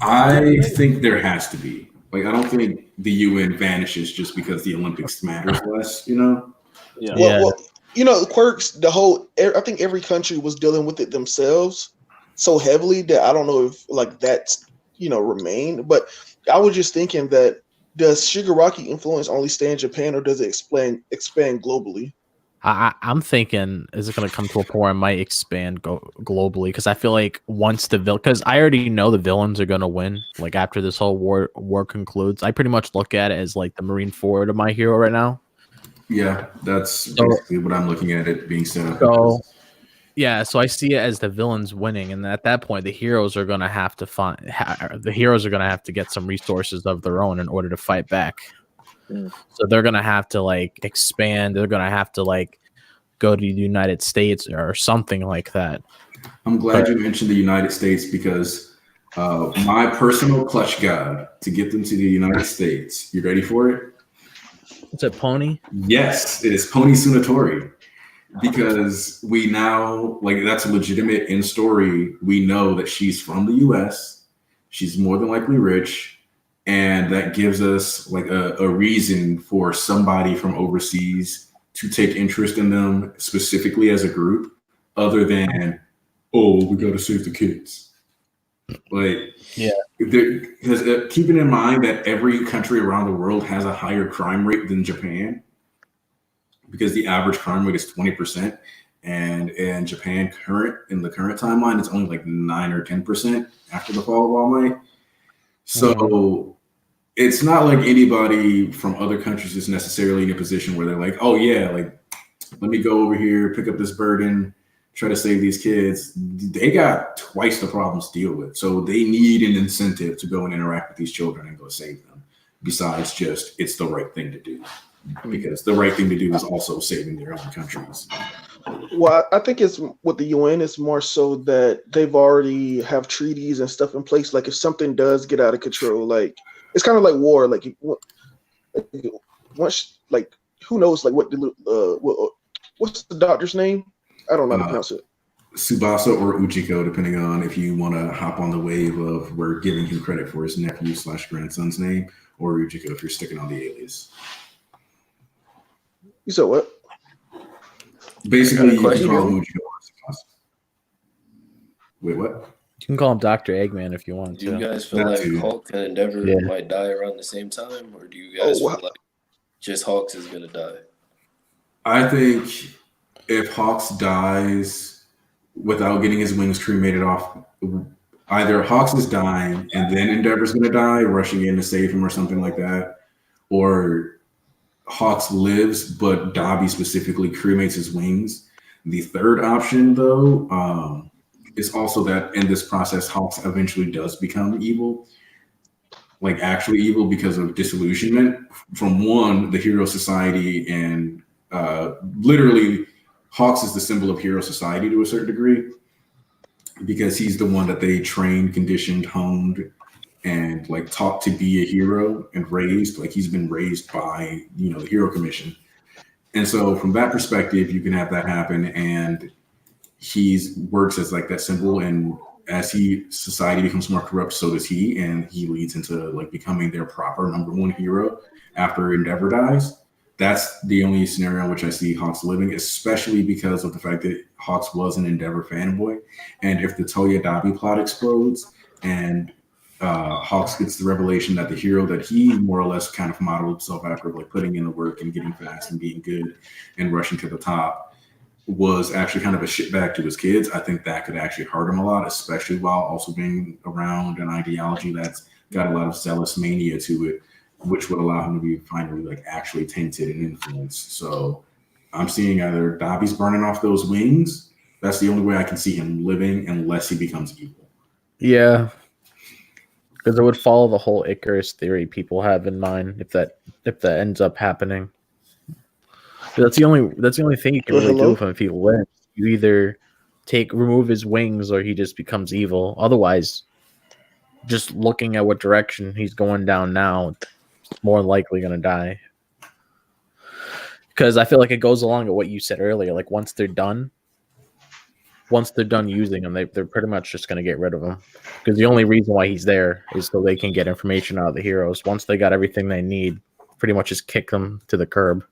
I think there has to be. Like, I don't think the UN vanishes just because the Olympics matters less, you know? Yeah. Well, you know, quirks, I think every country was dealing with it themselves so heavily that I don't know if like that's, remained. But I was just thinking that does Shigaraki influence only stay in Japan or does it expand globally? I'm thinking, is it going to come to a point where it might expand globally? Because I feel like once because I already know the villains are going to win. Like after this whole war concludes, I pretty much look at it as like the Marine Ford of My Hero right now. Yeah, that's basically what I'm looking at it being set up. So, yeah, so I see it as the villains winning, and at that point, the heroes are going to have to get some resources of their own in order to fight back. So they're gonna have to like expand. They're gonna have to like go to the United States or something like that. I'm glad you mentioned the United States because my personal clutch god to get them to the United States. You ready for it? Is it Pony? Yes, it is Pony Tsunatori. Because we now that's legitimate in story. We know that she's from the U.S. She's more than likely rich. And that gives us like a reason for somebody from overseas to take interest in them specifically as a group, other than, we got to save the kids. Because keeping in mind that every country around the world has a higher crime rate than Japan, because the average crime rate is 20%, and in Japan, in the current timeline, it's only like 9 or 10% after the fall of All Might. So it's not like anybody from other countries is necessarily in a position where they're like, oh yeah, like let me go over here, pick up this burden, try to save these kids. They got twice the problems to deal with. So they need an incentive to go and interact with these children and go save them. Besides just, it's the right thing to do. Because the right thing to do is also saving their own countries. Well, I think it's with the UN, it's more so that they've already have treaties and stuff in place. Like if something does get out of control, like it's kind of like war. Like once, like who knows, like what's the doctor's name? I don't know how to pronounce it. Tsubasa or Uchiko, depending on if you want to hop on the wave of we're giving him credit for his nephew/grandson's name, or Uchiko if you're sticking on the alias. You said what? Basically, you can call him Uchiko or Tsubasa. Wait, what? You can call him Dr. Eggman if you want to. Do you guys feel like Hulk and Endeavor might die around the same time, or do you guys feel like just Hawks is gonna die? I think if Hawks dies without getting his wings cremated off, either Hawks is dying and then Endeavor's gonna die, rushing in to save him or something like that, or Hawks lives, but Dobby specifically cremates his wings. The third option, though, is also that in this process, Hawks eventually does become evil, like actually evil because of disillusionment from one, the hero society, and literally Hawks is the symbol of hero society to a certain degree because he's the one that they trained, conditioned, honed, and like taught to be a hero and raised. Like he's been raised by, you know, the Hero Commission. And so from that perspective, you can have that happen, and he's works as like that symbol, and as society becomes more corrupt, so does he, and he leads into like becoming their proper number one hero after Endeavor dies. That's the only scenario in which I see Hawks living, especially because of the fact that Hawks was an Endeavor fanboy. And if the Toyodabi plot explodes and Hawks gets the revelation that the hero that he more or less kind of modeled himself after, like putting in the work and getting fast and being good and rushing to the top, was actually kind of a shitbag to his kids, I think that could actually hurt him a lot, especially while also being around an ideology that's got a lot of zealous mania to it, which would allow him to be finally like actually tainted and influenced. So I'm seeing either Dobby's burning off those wings. That's the only way I can see him living unless he becomes evil. Yeah. Because it would follow the whole Icarus theory people have in mind if that ends up happening. That's the only thing you can really do with him if he lives. You either remove his wings or he just becomes evil. Otherwise, just looking at what direction he's going down now, more likely going to die. Because I feel like it goes along with what you said earlier. Like once they're done using him, they're pretty much just going to get rid of him. Because the only reason why he's there is so they can get information out of the heroes. Once they got everything they need, pretty much just kick them to the curb.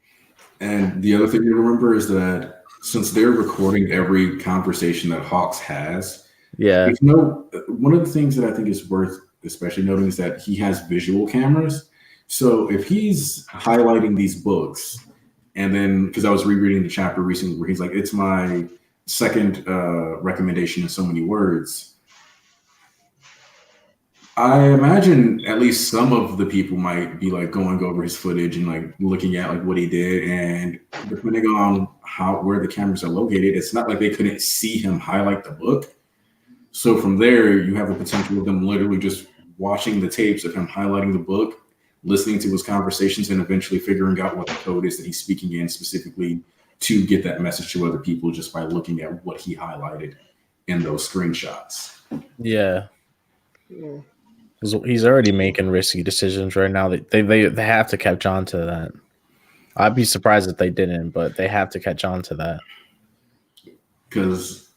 And the other thing to remember is that since they're recording every conversation that Hawks has, one of the things that I think is worth especially noting is that he has visual cameras. So if he's highlighting these books, and then because I was rereading the chapter recently where he's like, it's my second recommendation in so many words. I imagine at least some of the people might be like going over his footage and like looking at like what he did, and depending on where the cameras are located, it's not like they couldn't see him highlight the book. So from there, you have the potential of them literally just watching the tapes of him highlighting the book, listening to his conversations, and eventually figuring out what the code is that he's speaking in specifically to get that message to other people just by looking at what he highlighted in those screenshots. Yeah. He's already making risky decisions right now. They have to catch on to that. I'd be surprised if they didn't, but they have to catch on to that. Because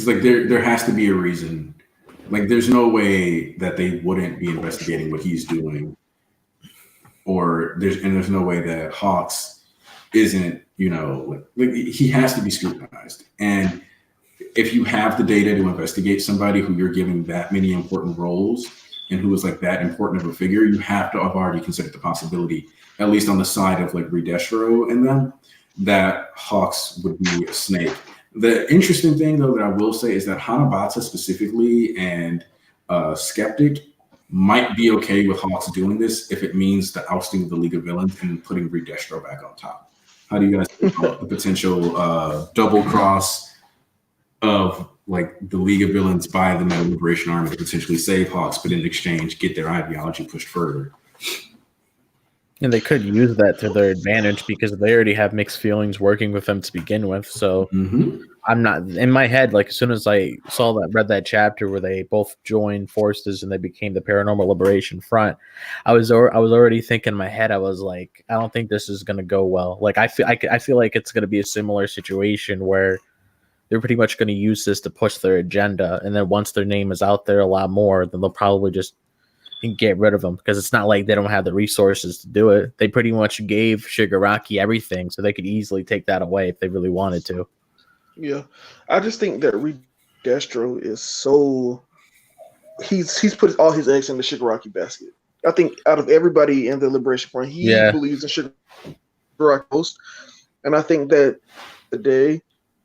like there has to be a reason. Like there's no way that they wouldn't be investigating what he's doing, there's no way that Hawks isn't, like he has to be scrutinized. And if you have the data to investigate somebody who you're giving that many important roles and who is like that important of a figure, you have to have already considered the possibility, at least on the side of like Redestro and them, that Hawks would be a snake. The interesting thing though that I will say is that Hanabata specifically and Skeptic might be okay with Hawks doing this if it means the ousting of the League of Villains and putting Redestro back on top. How do you guys think about the potential double cross of like the League of Villains by the Metal Liberation Army to potentially save Hawks, but in exchange get their ideology pushed further? And they could use that to their advantage because they already have mixed feelings working with them to begin with. So I'm not in my head. Like as soon as I read that chapter where they both joined forces and they became the Paranormal Liberation Front, I was already thinking in my head. I was like, I don't think this is going to go well. Like I feel like it's going to be a similar situation where they're pretty much going to use this to push their agenda. And then once their name is out there a lot more, then they'll probably just get rid of them because it's not like they don't have the resources to do it. They pretty much gave Shigaraki everything, so they could easily take that away if they really wanted to. Yeah. I just think that Redestro is so... He's put all his eggs in the Shigaraki basket. I think out of everybody in the Liberation Front, he believes in Shigaraki most. And I think that today...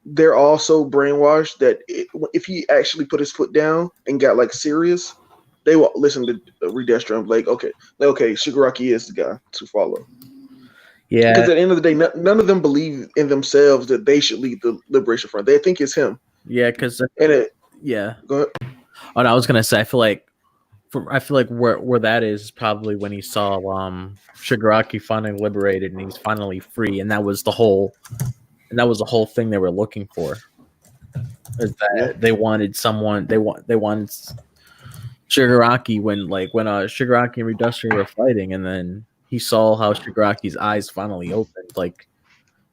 they're all so brainwashed that if he actually put his foot down and got like serious, they will listen to Redestro and be like, okay, Shigaraki is the guy to follow. Yeah. Because at the end of the day, none of them believe in themselves that they should lead the Liberation Front. They think it's him. Yeah, because And it yeah. go ahead. Oh, no, I was gonna say I feel like where that is probably when he saw Shigaraki finally liberated and he's finally free, and that was the whole thing they were looking for. Is that they wanted someone they wanted Shigaraki when Shigaraki and Reduster were fighting, and then he saw how Shigaraki's eyes finally opened. Like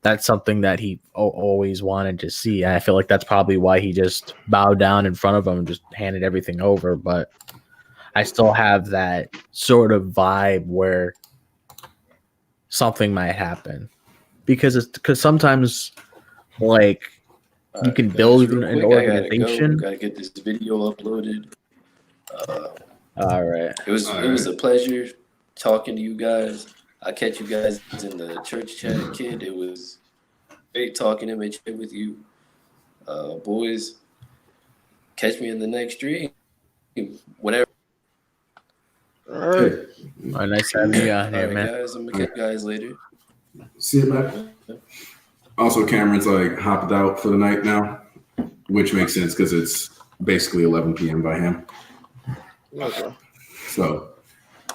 that's something that he always wanted to see. And I feel like that's probably why he just bowed down in front of him and just handed everything over. But I still have that sort of vibe where something might happen because sometimes like you can build an organization. Gotta get this video uploaded. All right. It was a pleasure talking to you guys. I'll catch you guys in the church chat, kid. It was great talking MHA with you. Boys, catch me in the next stream. Whatever. All right. All right, nice having you out here, man. Guys, I'm gonna catch you guys later. See you back. Also, Cameron's like hopped out for the night now, which makes sense because it's basically 11 p.m. by him. Okay. So,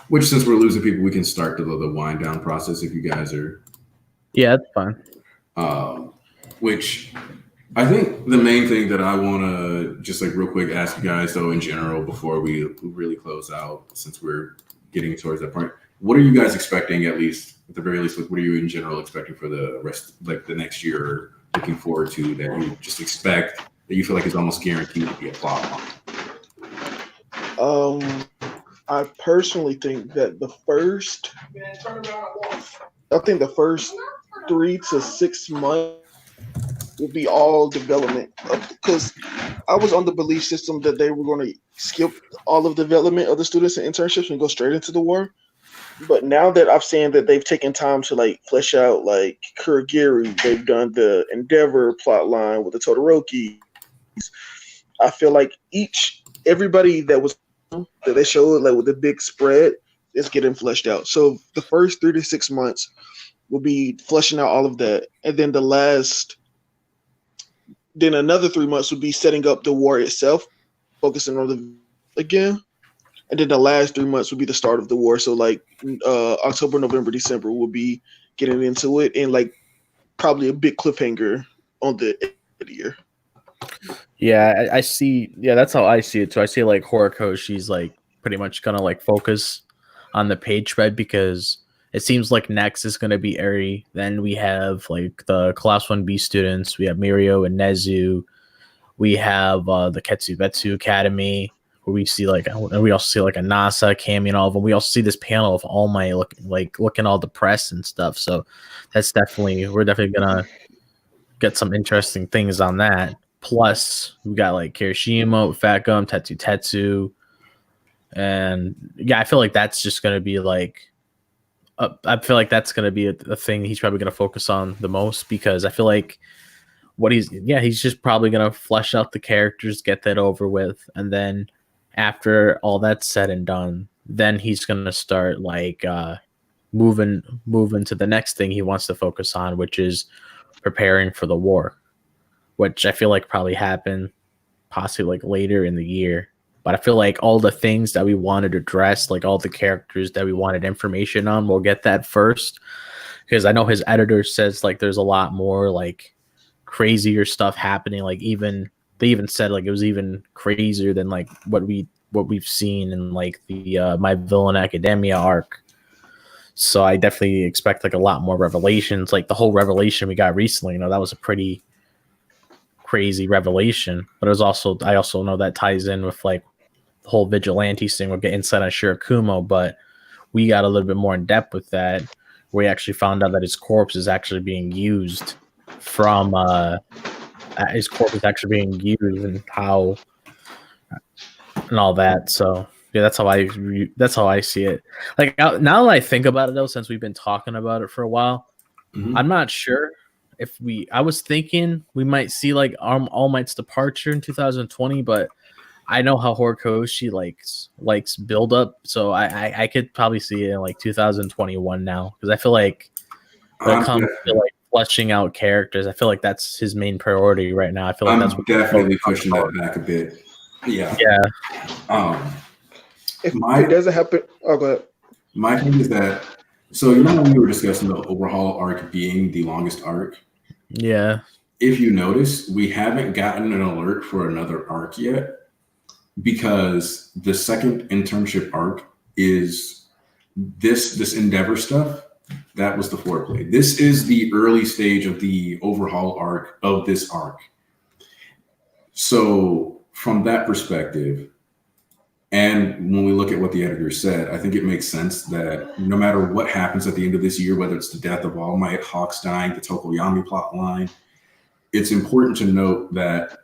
which since we're losing people, we can start the wind down process if you guys are. Yeah, that's fine. Which I think the main thing that I want to just like real quick ask you guys though in general before we really close out, since we're getting towards that point, what are you guys expecting at the very least? Like, what are you in general expecting for the rest, like the next year? Looking forward to that you just expect that you feel like is almost guaranteed to be a plot line? I personally think that the first 3 to 6 months will be all development because I was on the belief system that they were going to skip all of development of the students and internships and go straight into the war. But now that I've seen that they've taken time to like flesh out like Kurogiri, they've done the Endeavor plot line with the Todoroki. I feel like everybody that they showed like with the big spread is getting fleshed out. So the first 3 to 6 months will be fleshing out all of that, and then another 3 months would be setting up the war itself, focusing on again. And then the last 3 months would be the start of the war. So like October, November, December will be getting into it, and like probably a big cliffhanger on the end of the year. Yeah, I see. Yeah, that's how I see it too. I see like Horikoshi's like pretty much gonna like focus on the page spread because it seems like next is gonna be Eri. Then we have like the Class 1B students. We have Mirio and Nezu. We have the Ketsubetsu Academy. Where we see and we also see like a NASA, Cammy, and all of them. We also see this panel of All Might looking all depressed and stuff. So that's we're definitely gonna get some interesting things on that. Plus we got like Kirishima, Fat Gum, Tetsu, and yeah, I feel like that's just gonna be like I feel like that's gonna be a thing he's probably gonna focus on the most because I feel like he's just probably gonna flesh out the characters, get that over with, and then after all that's said and done, then he's gonna start like moving to the next thing he wants to focus on, which is preparing for the war, which I feel like probably happened possibly like later in the year. But I feel like all the things that we wanted to address, like all the characters that we wanted information on, we'll get that first. Because I know his editor says like there's a lot more like crazier stuff happening. Like they even said like it was even crazier than like what we've seen in like the My Villain Academia arc. So I definitely expect like a lot more revelations. Like the whole revelation we got recently, that was a pretty crazy revelation. But I also know that ties in with like the whole vigilante thing. We'll get insight on Shirakumo, but we got a little bit more in depth with that. We actually found out that his corpse is actually being used and how and all that. So yeah, that's how I see it. Like now that I think about it though, since we've been talking about it for a while, I'm not sure if I was thinking we might see like All Might's departure in 2020, but I know how Horikoshi likes build up, so I could probably see it in like 2021 now because I feel like when it comes to like fleshing out characters. I feel like that's his main priority right now. I feel like I'm that's what definitely pushing that back a bit. Yeah. If My- it doesn't happen, oh, go ahead. My thing is that, so you know when we were discussing the overhaul arc being the longest arc? Yeah. If you notice, we haven't gotten an alert for another arc yet because the second internship arc is this Endeavor stuff. That was the foreplay. This is the early stage of the overhaul arc of this arc. So from that perspective, and when we look at what the editor said, I think it makes sense that no matter what happens at the end of this year, whether it's the death of All Might, Hawks dying, the Tokoyami plot line, it's important to note that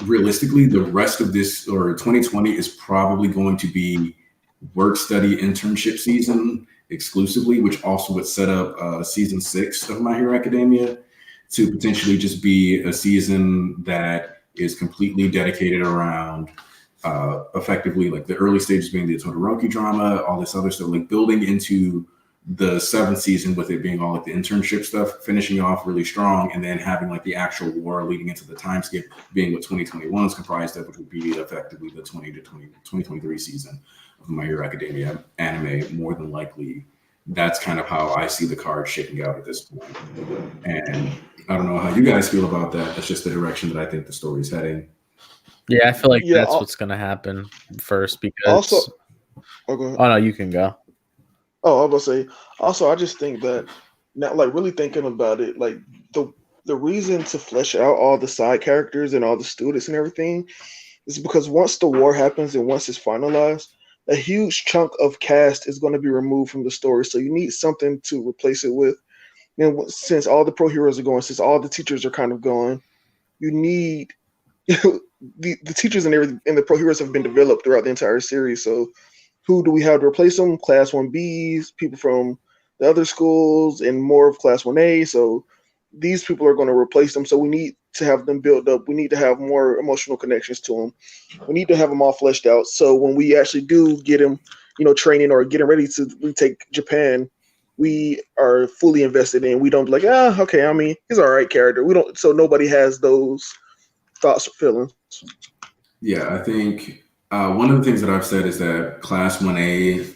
realistically, the rest of this, or 2020, is probably going to be work study internship season exclusively, which also would set up season 6 of My Hero Academia to potentially just be a season that is completely dedicated around effectively like the early stages being the Todoroki drama, all this other stuff, like building into the 7th season with it being all like the internship stuff, finishing off really strong, and then having like the actual war leading into the time skip being what 2021 is comprised of, which would be effectively the 2023 season of My Hero Academia anime. More than likely, that's kind of how I see the card shaking out at this point. And I don't know how you guys feel about that. That's just the direction that I think the story's heading. Yeah, I feel like that's what's going to happen first because. Also, go ahead. Oh, no, you can go. Oh, I was going to say, also, I just think that now, like really thinking about it, like the reason to flesh out all the side characters and all the students and everything is because once the war happens and once it's finalized, a huge chunk of cast is going to be removed from the story. So you need something to replace it with. And since all the pro heroes are going, since all the teachers are kind of gone, you need the teachers and everything, and the pro heroes have been developed throughout the entire series. So who do we have to replace them? Class 1Bs, people from the other schools, and more of Class 1A. So these people are going to replace them. So we need to have them build up. We need to have more emotional connections to them. We need to have them all fleshed out. So when we actually do get them, training or getting ready to retake Japan, we are fully invested in. We don't be like, okay, I mean, he's all right character. We don't. So nobody has those thoughts or feelings. Yeah, I think one of the things that I've said is that Class 1A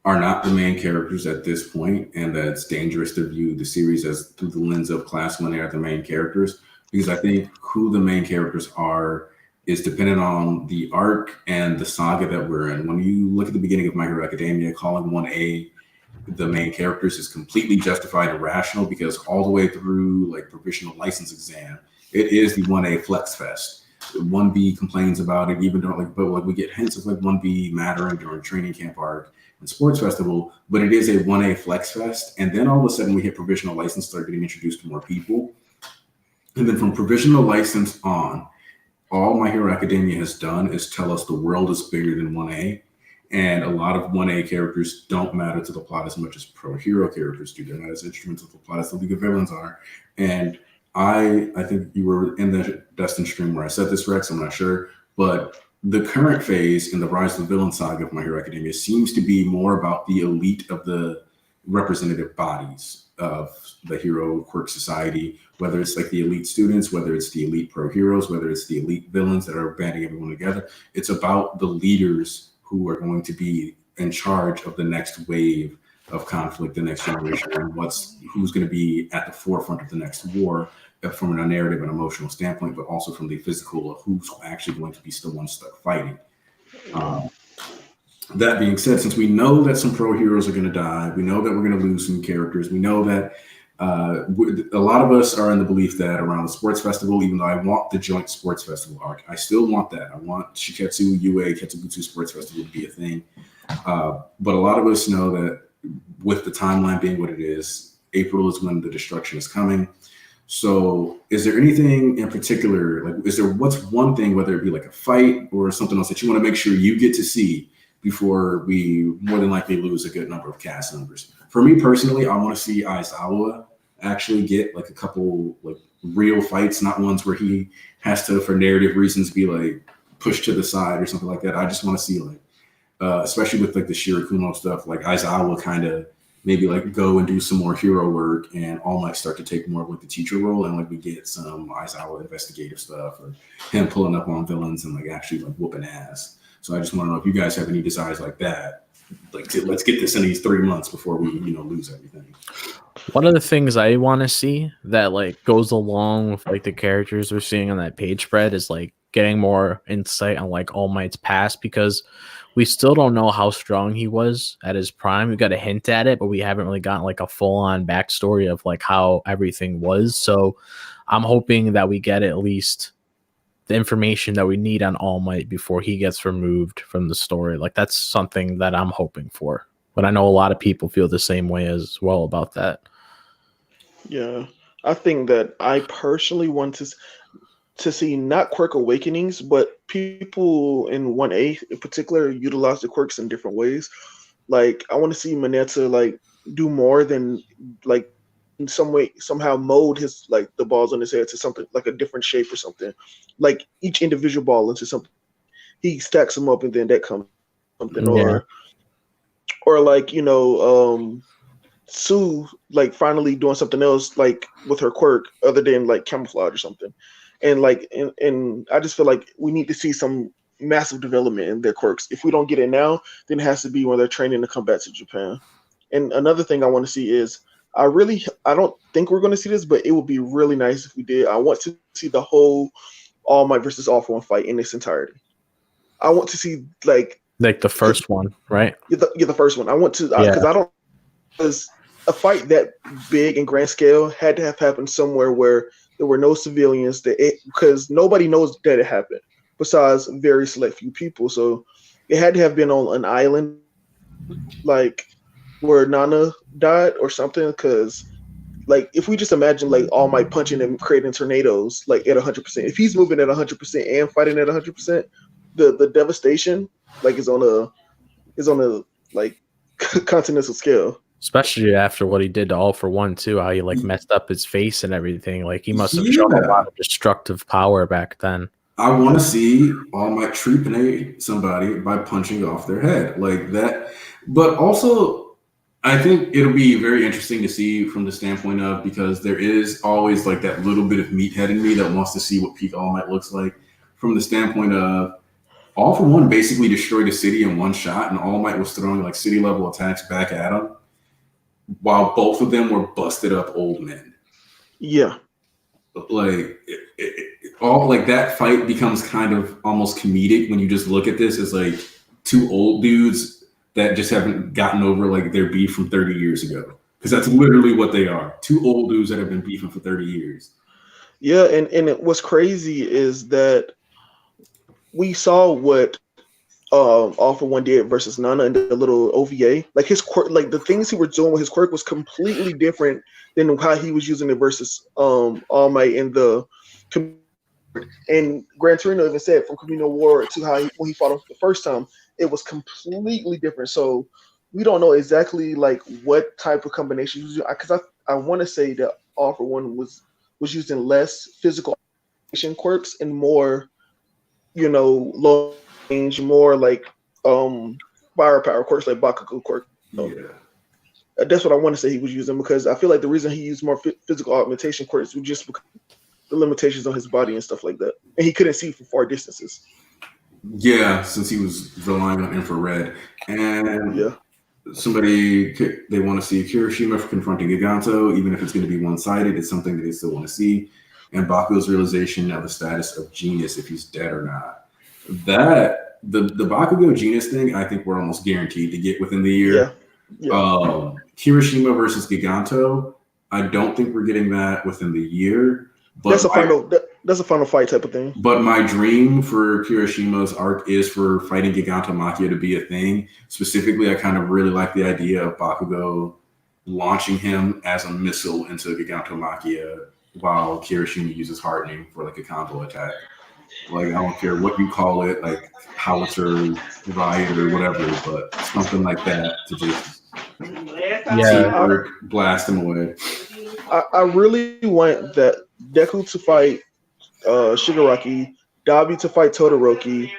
are not the main characters at this point, and that it's dangerous to view the series as through the lens of Class 1A are the main characters, because I think who the main characters are is dependent on the arc and the saga that we're in. When you look at the beginning of My Hero Academia, calling 1A the main characters is completely justified and rational, because all the way through like provisional license exam, it is the 1A flex fest. 1B complains about it, even though but we get hints of 1B mattering during training camp arc and sports festival, but it is a 1A flex fest. And then all of a sudden we hit provisional license, start getting introduced to more people. And then from provisional license on, all My Hero Academia has done is tell us the world is bigger than 1A. And a lot of 1A characters don't matter to the plot as much as pro hero characters do. They're not as instrumental to the plot as the League of Villains are. And I think you were in the Destin stream where I said this, Rex, I'm not sure, but the current phase in the Rise of the Villain saga of My Hero Academia seems to be more about the elite of the representative bodies of the hero quirk society, whether it's like the elite students, whether it's the elite pro heroes, whether it's the elite villains that are banding everyone together. It's about the leaders who are going to be in charge of the next wave of conflict, the next generation, and who's going to be at the forefront of the next war from a narrative and emotional standpoint, but also from the physical of who's actually going to be the one stuck fighting. That being said, since we know that some pro heroes are going to die, we know that we're going to lose some characters, we know that a lot of us are in the belief that around the sports festival, even though I want the joint sports festival arc, I still want that. I want Shiketsu, UA, Ketsubutsu Sports Festival to be a thing. But a lot of us know that with the timeline being what it is, April is when the destruction is coming. So is there anything in particular, what's one thing, whether it be like a fight or something else that you want to make sure you get to see before we more than likely lose a good number of cast members? For me personally, I want to see Aizawa actually get like a couple like real fights, not ones where he has to, for narrative reasons, be like pushed to the side or something like that. I just want to see especially with like the Shirakumo stuff, like Aizawa kind of maybe like go and do some more hero work, and All Might start to take more of like the teacher role, and like we get some Aizawa investigative stuff, or him pulling up on villains and like actually like whooping ass. So I just want to know if you guys have any desires like that. Like, let's get this in these 3 months before we, lose everything. One of the things I want to see that like goes along with like the characters we're seeing on that page spread is like getting more insight on like All Might's past, because we still don't know how strong he was at his prime. We got a hint at it, but we haven't really gotten like a full on backstory of like how everything was. So I'm hoping that we get at least the information that we need on All Might before he gets removed from the story. Like that's something that I'm hoping for. But I know a lot of people feel the same way as well about that. Yeah, I think that I personally want to see not quirk awakenings, but people in 1A in particular utilize the quirks in different ways. Like I want to see Manetta like do more than like in some way somehow mold his like the balls on his head to something like a different shape or something. Like each individual ball into something. He stacks them up and then that comes something. Yeah. Or like, Sue like finally doing something else like with her quirk other than like camouflage or something. And like and I just feel like we need to see some massive development in their quirks. If we don't get it now, then it has to be when they're training to come back to Japan. And another thing I want to see is I don't think we're going to see this, but it would be really nice if we did. I want to see the whole All Might versus All For One fight in its entirety. I want to see like the first one, right? The first one. I want to because a fight that big and grand scale had to have happened somewhere where there were no civilians because nobody knows that it happened besides very select few people. So it had to have been on an island like where Nana died or something. Because like if we just imagine like All Might punching and creating tornadoes like at 100%, if he's moving at 100% and fighting at 100%, the devastation like is on a like continental scale. Especially after what he did to All For One too, how he like messed up his face and everything. Like he must have shown a lot of destructive power back then. I want to see All Might trepanate somebody by punching off their head like that. But also, I think it'll be very interesting to see from the standpoint of, because there is always like that little bit of meathead in me that wants to see what peak All Might looks like. From the standpoint of All For One basically destroyed a city in one shot, and All Might was throwing like city level attacks back at him, while both of them were busted up old men. Yeah. Like all like that fight becomes kind of almost comedic when you just look at this as like two old dudes that just haven't gotten over like their beef from 30 years ago. Because that's literally what they are. Two old dudes that have been beefing for 30 years. Yeah, and what's crazy is that we saw what All For One did versus Nana in the little OVA. Like his quirk, like the things he was doing with his quirk was completely different than how he was using it versus All Might in the. And Gran Torino even said from Communal War to how when he fought him the first time, it was completely different. So we don't know exactly like what type of combination he was using. Because I want to say that All For One was using less physical quirks and more, low range, more like firepower quirks like Bakugo quirk. Yeah. That's what I want to say he was using, because I feel like the reason he used more physical augmentation quirks was just because the limitations on his body and stuff like that, and he couldn't see from far distances. Yeah, since he was relying on infrared, and yeah, they want to see Kirishima confronting Giganto, even if it's going to be one-sided. It's something that they still want to see, and Bakugo's realization of the status of Genius, if he's dead or not. That the Bakugo Genius thing, I think we're almost guaranteed to get within the year. Yeah. Kirishima versus Giganto, I don't think we're getting that within the year. But that's a final fight type of thing. But my dream for Kirishima's arc is for fighting Gigantomachia to be a thing. Specifically, I kind of really like the idea of Bakugo launching him as a missile into Gigantomachia while Kirishima uses hardening for like a combo attack. Like, I don't care what you call it, like howitzer, riot, or whatever, but something like that to just blast him away. I really want that Deku to fight Shigaraki, Dabi to fight Todoroki,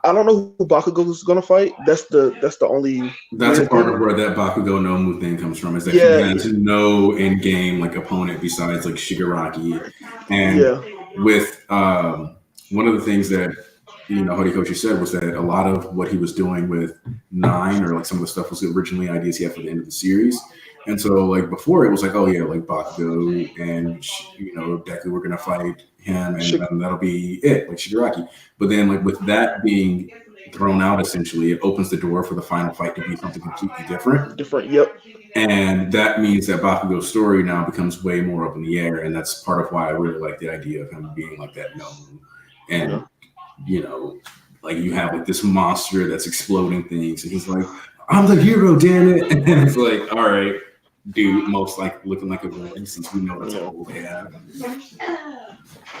I don't know who Bakugo's gonna fight. That's the only. That's weird part thing. of where that Bakugo Nomu thing comes from. Is that Yeah. he has no in game like opponent besides like Shigaraki, and Yeah. with one of the things that Horikoshi said was that a lot of what he was doing with 9 or like some of the stuff was originally ideas he had for the end of the series. And so like before it was like, oh yeah, like Bakugo and Deku were gonna fight him and then that'll be it, like Shigaraki. But then like with that being thrown out, essentially, it opens the door for the final fight to be something completely different. Yep. And that means that Bakugo's story now becomes way more up in the air, and that's part of why I really like the idea of him being like that Nomu. And like you have like this monster that's exploding things, and he's like, "I'm the hero, damn it!" And then it's like, "All right, dude, most like looking like a villain since we know that's all they have."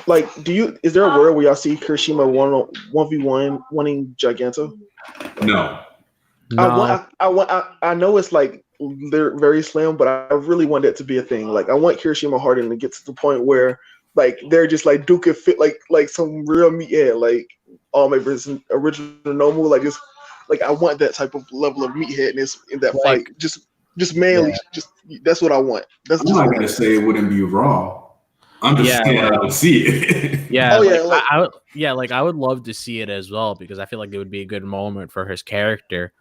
Like, is there a world where y'all see Kirishima 1v1 winning Giganto? No. I know it's like they're very slim, but I really want that to be a thing. Like, I want Kirishima Harden to get to the point where like they're just like Duke and fit like some real meathead, like all my original Nomu, like just like I want that type of level of meatheadness in that fight. Just manly, just that's what I want. I'm not gonna say it wouldn't be raw. I'm just saying I don't see it. Yeah. I would love to see it as well because I feel like it would be a good moment for his character.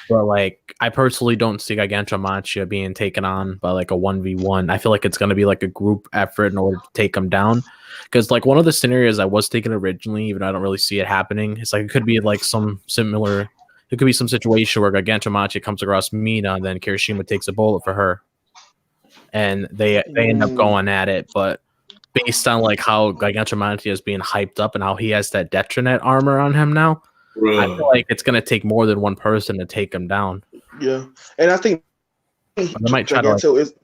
But like, I personally don't see Gigantomachia being taken on by like a 1v1. I feel like it's going to be like a group effort in order to take him down. Because like one of the scenarios I was thinking originally, even though I don't really see it happening, it's like it could be like some similar. It could be some situation where Gigantomachia comes across Mina, and then Kirishima takes a bullet for her, and they end up going at it. But based on like how Gigantomachia is being hyped up and how he has that Detronet armor on him now. I feel like it's going to take more than one person to take him down. Yeah, and I think they might try Giganto to is.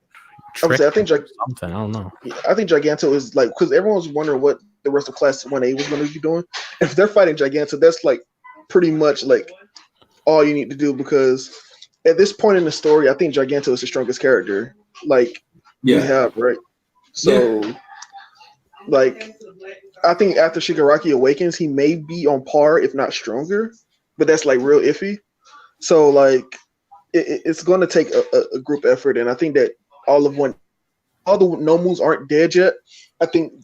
I think something. I don't know. I think Giganto is like because everyone was wondering what the rest of Class 1A was going to be doing. If they're fighting Giganto, that's like pretty much like all you need to do because at this point in the story, I think Giganto is the strongest character. Like we have right. So like. I think after Shigaraki awakens, he may be on par, if not stronger, but that's like real iffy. So like, it's going to take a group effort, and I think that all the Nomus aren't dead yet. I think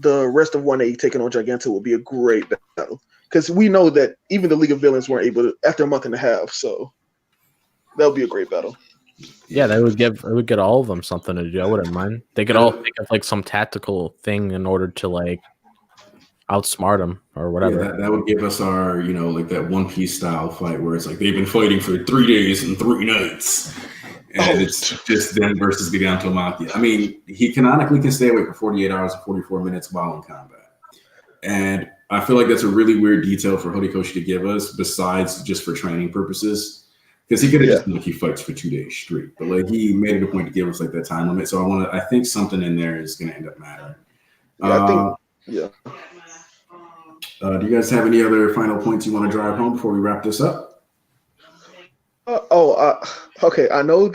the rest of 1A taking on Giganto will be a great battle because we know that even the League of Villains weren't able to after a month and a half. So that'll be a great battle. Yeah, it would get all of them something to do. I wouldn't mind. They could all think of like some tactical thing in order to like outsmart them or whatever. Yeah, that would give us our, like that One Piece style fight where it's like they've been fighting for 3 days and 3 nights. And it's just them versus Gigantomachia. I mean, he canonically can stay awake for 48 hours and 44 minutes while in combat. And I feel like that's a really weird detail for Horikoshi to give us besides just for training purposes. Because he could have just been like he fights for 2 days straight, but like he made it a point to give us like that time limit. So I think something in there is going to end up mattering. Do you guys have any other final points you want to drive home before we wrap this up? Okay. I know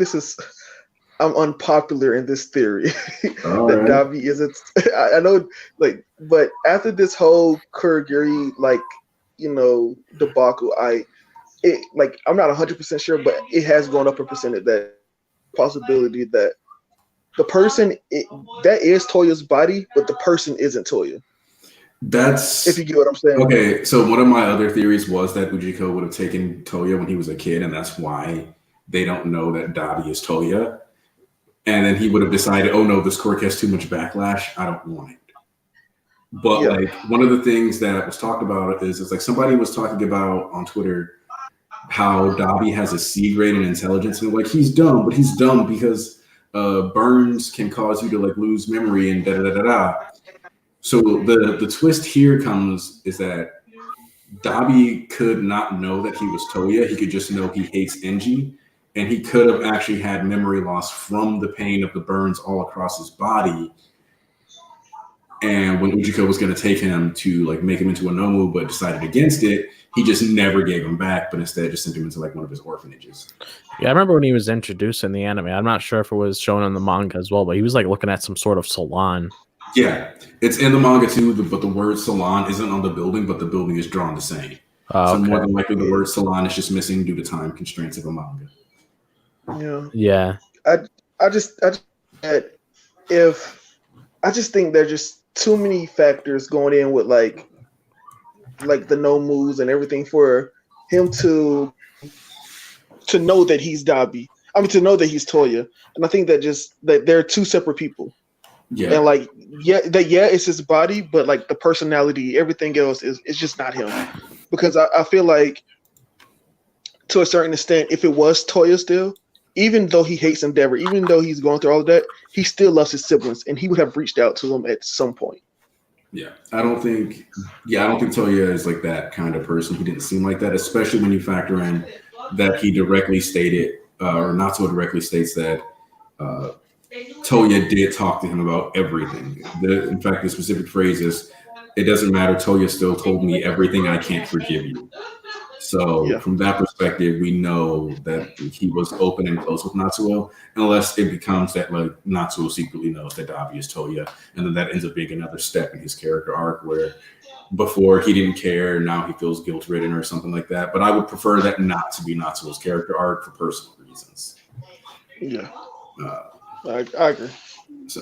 I'm unpopular in this theory that Dabi isn't. I know, like, but after this whole Kurogiri, like, debacle, I'm not 100% sure, but it has gone up a percentage that possibility that the person that is Toya's body, but the person isn't Toya. That's if you get what I'm saying. Okay, so one of my other theories was that Ujiko would have taken Toya when he was a kid, and that's why they don't know that Dabi is Toya. And then he would have decided, oh no, this quirk has too much backlash. I don't want it. But like one of the things that was talked about is it's like somebody was talking about on Twitter how Dabi has a C grade in intelligence, and like he's dumb, but he's dumb because burns can cause you to like lose memory and da da da da. So the twist here is that Dabi could not know that he was Toya. He could just know he hates Enji, and he could have actually had memory loss from the pain of the burns all across his body. And when Ujiko was going to take him to like make him into a Nomu, but decided against it, he just never gave him back, but instead just sent him into like one of his orphanages. Yeah, I remember when he was introduced in the anime. I'm not sure if it was shown in the manga as well, but he was like looking at some sort of salon. Yeah, it's in the manga too, but the word salon isn't on the building, but the building is drawn the same. So more okay. than likely, the word Salon is just missing due to time constraints of a manga. Yeah. Yeah. I just that if I just think there's just too many factors going in with like the no moves and everything for him to know that he's Dabi. I mean, to know that he's Toya. And I think that they're two separate people. Yeah. And like, it's his body, but like the personality, everything else is just not him. Because I feel like to a certain extent, if it was Toya still, even though he hates Endeavor, even though he's going through all of that, he still loves his siblings, and he would have reached out to them at some point. Yeah, I don't think Toya is like that kind of person. He didn't seem like that, especially when you factor in that he directly stated, or not so directly states that Toya did talk to him about everything. In fact, the specific phrase is, "It doesn't matter. Toya still told me everything. I can't forgive you." So from that perspective, we know that he was open and close with Natsuo, unless it becomes that like Natsuo secretly knows that Dabi is Toya, and then that ends up being another step in his character arc where before he didn't care, now he feels guilt-ridden or something like that. But I would prefer that not to be Natsuo's character arc for personal reasons. Yeah, I agree. So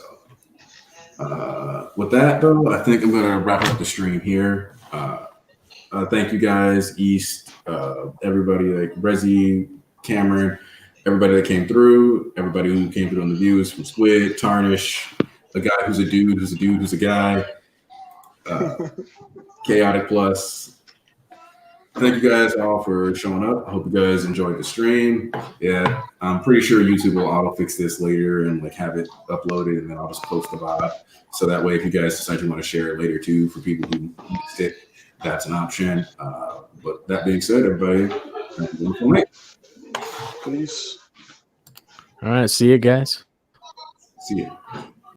with that, though, I think I'm going to wrap up the stream here. Thank you guys, East, everybody like Wrezzy, Cameron, everybody that came through, everybody who came through on the views from Squid, Tarnish, a guy who's a dude, who's a guy, Chaotic Plus. Thank you guys all for showing up. I hope you guys enjoyed the stream. Yeah, I'm pretty sure YouTube will auto fix this later and like have it uploaded, and then I'll just post the VOD. So that way, if you guys decide you want to share it later too, for people who missed it, that's an option. But that being said, everybody, Peace. All right. See you guys. see you.